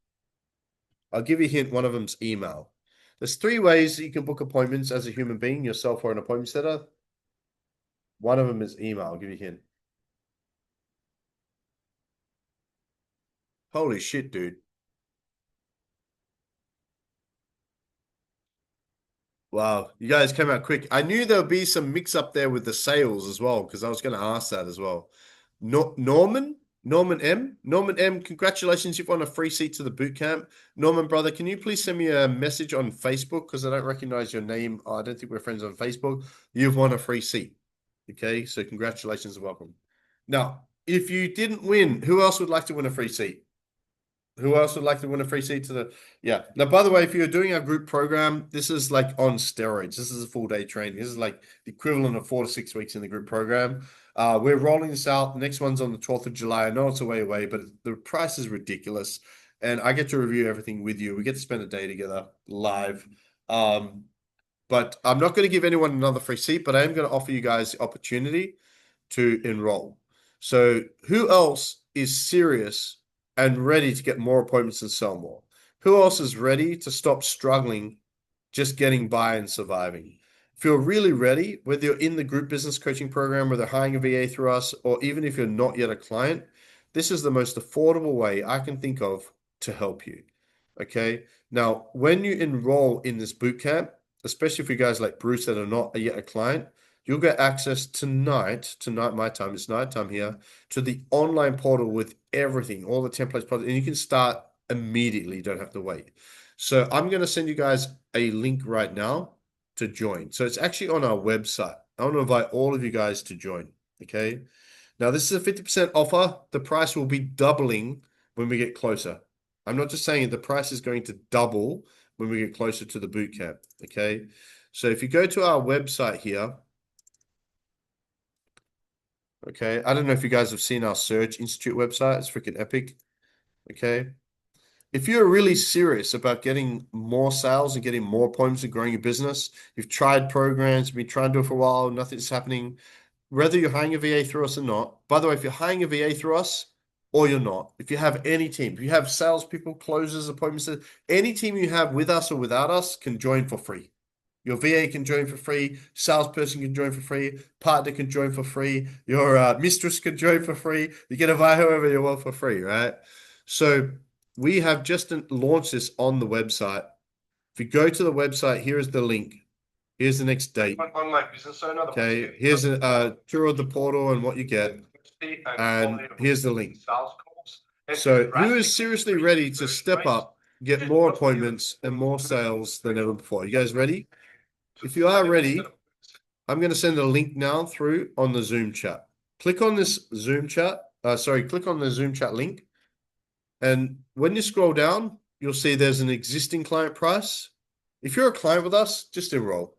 I'll give you a hint. One of them's email. There's 3 ways that you can book appointments as a human being, yourself or an appointment setter. One of them is email. I'll give you a hint. Holy shit, dude. Wow, you guys came out quick. I knew there'll be some mix up there with the sales as well, because I was going to ask that as well. No, Norman M, congratulations, you've won a free seat to the boot camp. Norman, brother, can you please send me a message on Facebook, because I don't recognize your name. I don't think we're friends on Facebook. You've won a free seat. Okay, so congratulations and welcome. Now, if you didn't win, who else would like to win a free seat? Who else would like to win a free seat to the? Yeah. Now, by the way, if you're doing our group program, this is like on steroids. This is a full day training. This is like the equivalent of 4 to 6 weeks in the group program. We're rolling this out. The next one's on the 12th of July. I know it's a way away, but the price is ridiculous. And I get to review everything with you. We get to spend a day together live. But I'm not going to give anyone another free seat, but I am going to offer you guys the opportunity to enroll. So who else is serious and ready to get more appointments and sell more? Who else is ready to stop struggling just getting by and surviving? If you're really ready, whether you're in the group business coaching program, whether hiring a VA through us, or even if you're not yet a client, this is the most affordable way I can think of to help you. Okay. Now, when you enroll in this boot camp, especially for you guys like Bruce that are not yet a client, you'll get access tonight my time, it's nighttime here, to the online portal with everything, all the templates, and you can start immediately. You don't have to wait. So I'm going to send you guys a link right now to join. So it's actually on our website. I want to invite all of you guys to join. Okay. Now this is a 50% offer. The price will be doubling when we get closer. I'm not just saying it, the price is going to double when we get closer to the boot camp. Okay. So if you go to our website here, okay, I don't know if you guys have seen our Surge Institute website. It's freaking epic. Okay. If you're really serious about getting more sales and getting more appointments and growing your business, you've tried programs, been trying to do it for a while, nothing's happening, whether you're hiring a VA through us or not. By the way, if you're hiring a VA through us or you're not, if you have any team, if you have salespeople, closers, appointments, any team you have with us or without us can join for free. Your VA can join for free. Salesperson can join for free. Partner can join for free. Your mistress can join for free. You can invite whoever you want for free, right? So we have just launched this on the website. If you go to the website, here is the link. Here's the next date. Online business owner. Okay, here's a tour of the portal and what you get. And here's the link. So who is seriously ready to step up, get more appointments and more sales than ever before? You guys ready? If you are ready, I'm going to send a link now through on the Zoom chat. Click on this Zoom chat. Click on the Zoom chat link. And when you scroll down, you'll see there's an existing client price. If you're a client with us, just enroll.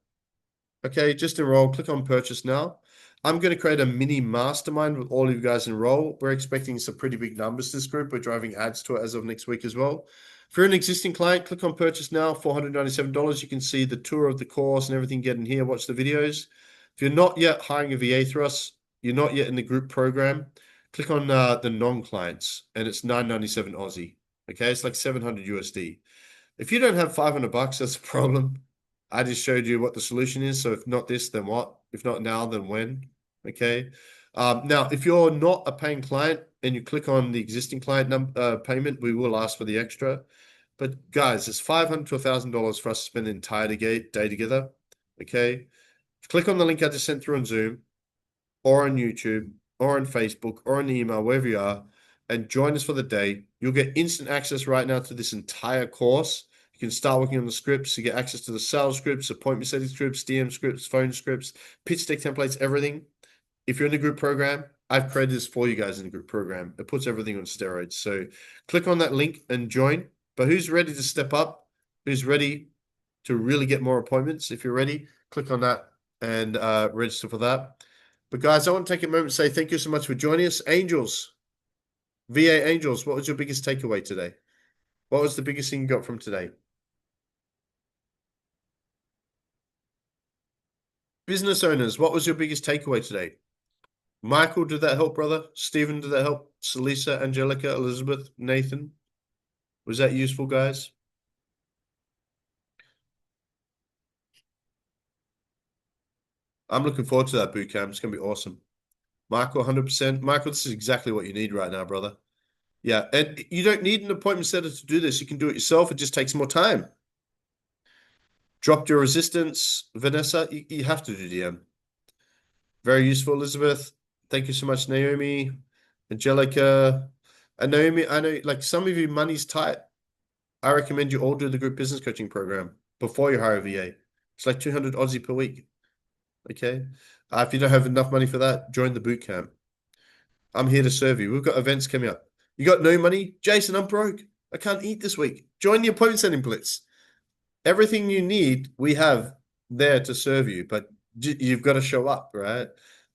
Okay, just enroll. Click on purchase now. I'm going to create a mini mastermind with all of you guys enroll. We're expecting some pretty big numbers this group. We're driving ads to it as of next week as well. If you're an existing client, click on purchase now, $497. You can see the tour of the course and everything get in here, watch the videos. If you're not yet hiring a VA through us, you're not yet in the group program, click on the non-clients and it's $997 Aussie. Okay, it's like 700 USD. If you don't have 500 bucks, that's a problem. I just showed you what the solution is. So if not this, then what? If not now, then when? Okay. Now, if you're not a paying client and you click on the existing client payment, we will ask for the extra. But guys, it's $500 to $1,000 for us to spend the entire day together. Okay. Click on the link I just sent through on Zoom or on YouTube or on Facebook or on the email, wherever you are, and join us for the day. You'll get instant access right now to this entire course. You can start working on the scripts. You get access to the sales scripts, appointment setting scripts, DM scripts, phone scripts, pitch deck templates, everything. If you're in the group program, I've created this for you guys in the group program. It puts everything on steroids. So click on that link and join. But who's ready to step up? Who's ready to really get more appointments? If you're ready, click on that and register for that. But guys, I want to take a moment to say thank you so much for joining us. Angels, VA Angels, what was your biggest takeaway today? What was the biggest thing you got from today? Business owners, what was your biggest takeaway today? Michael, did that help, brother? Stephen, did that help? Salisa, Angelica, Elizabeth, Nathan? Was that useful, guys? I'm looking forward to that boot camp. It's going to be awesome. Michael, 100%. Michael, this is exactly what you need right now, brother. Yeah, and you don't need an appointment setter to do this. You can do it yourself. It just takes more time. Dropped your resistance, Vanessa. You have to do DM. Very useful, Elizabeth. Thank you so much, Naomi, Angelica. And Naomi, I know like some of you money's tight. I recommend you all do the group business coaching program before you hire a VA. It's like 200 Aussie per week. Okay. If you don't have enough money for that, join the boot camp. I'm here to serve you. We've got events coming up. You got no money? Jason, I'm broke. I can't eat this week. Join the appointment setting blitz. Everything you need, we have there to serve you, but you've got to show up, right?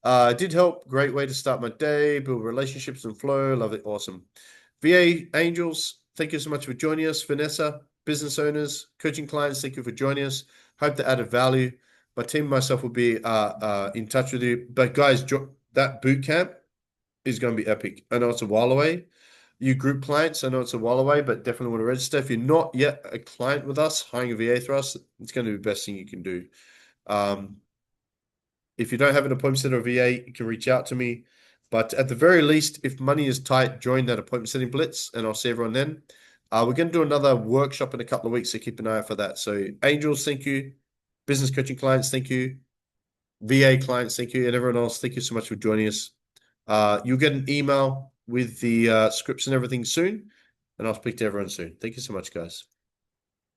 It did help. Great way to start my day, build relationships and flow. Love it. Awesome. VA Angels, thank you so much for joining us. Vanessa, business owners, coaching clients, thank you for joining us. Hope that added value. My team and myself will be in touch with you. But guys, that boot camp is going to be epic. I know it's a while away. You group clients, I know it's a while away, but definitely want to register. If you're not yet a client with us, hiring a VA through us, it's going to be the best thing you can do. If you don't have an appointment setter or VA, you can reach out to me. But at the very least, if money is tight, join that appointment setting blitz, and I'll see everyone then. We're going to do another workshop in a couple of weeks, so keep an eye out for that. So Angels, thank you. Business coaching clients, thank you. VA clients, thank you. And everyone else, thank you so much for joining us. You'll get an email with the scripts and everything soon, and I'll speak to everyone soon. Thank you so much, guys.